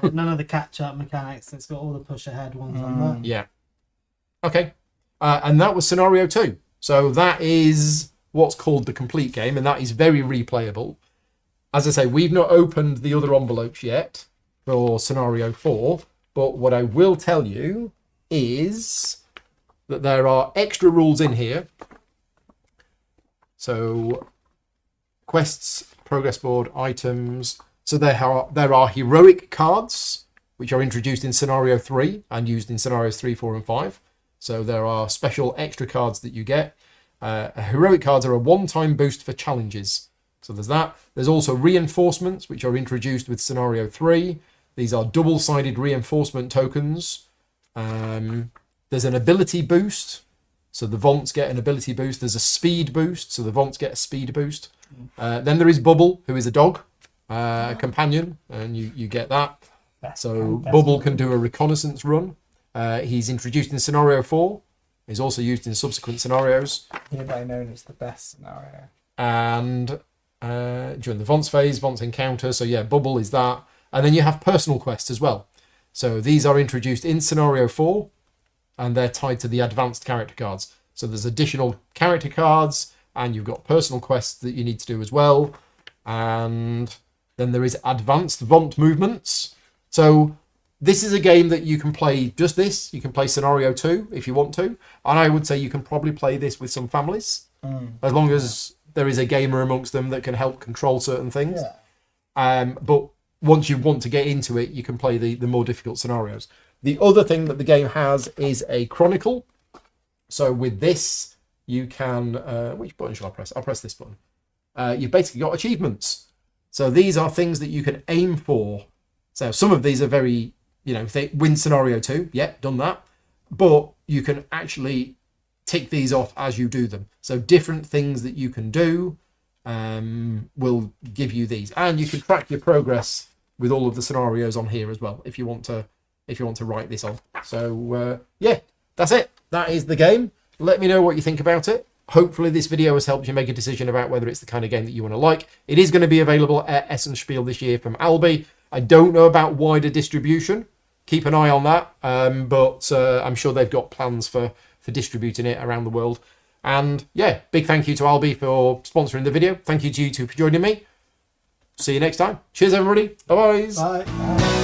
None of the catch up mechanics. It's got all the push ahead ones on there. Yeah. Okay. And that was scenario 2. So that is what's called the complete game, and that is very replayable. As I say, we've not opened the other envelopes yet for scenario 4, but what I will tell you is that there are extra rules in here. So quests, progress board, items. So there are heroic cards, which are introduced in scenario 3 and used in scenarios 3, 4, and 5. So there are special extra cards that you get. Heroic cards are a one-time boost for challenges. So there's that. There's also reinforcements, which are introduced with Scenario 3. These are double-sided reinforcement tokens. There's an ability boost. So the Vonts get an ability boost. There's a speed boost. So the Vonts get a speed boost. Then there is Bubble, who is a dog, companion, and you get that. So Bubble can do a reconnaissance run. He's introduced in Scenario 4. He's also used in subsequent scenarios. Hereby known as the best scenario. And during the Vonts phase, Vonts encounter. So yeah, Bubble is that. And then you have personal quests as well. So these are introduced in Scenario 4, and they're tied to the advanced character cards. So there's additional character cards, and you've got personal quests that you need to do as well. And then there is advanced Vont movements. So this is a game that you can play just this. You can play Scenario 2 if you want to. And I would say you can probably play this with some families, as long as there is a gamer amongst them that can help control certain things. But once you want to get into it, you can play the more difficult scenarios. The other thing that the game has is a chronicle. So with this, you can... which button shall I press? I'll press this button. You've basically got achievements. So these are things that you can aim for. So some of these are very... if they win Scenario 2, yep, done that. But you can actually tick these off as you do them. So different things that you can do will give you these, and you can track your progress with all of the scenarios on here as well if you want to write this on. So yeah, that's it. That is the game. Let me know what you think about it. Hopefully this video has helped you make a decision about whether it's the kind of game that you want to like. It is going to be available at Essenspiel this year from Albi. I don't know about wider distribution. Keep an eye on that, but I'm sure they've got plans for distributing it around the world. And yeah, big thank you to Albi for sponsoring the video. Thank you to you two for joining me. See you next time. Cheers, everybody. Bye-bye. Bye.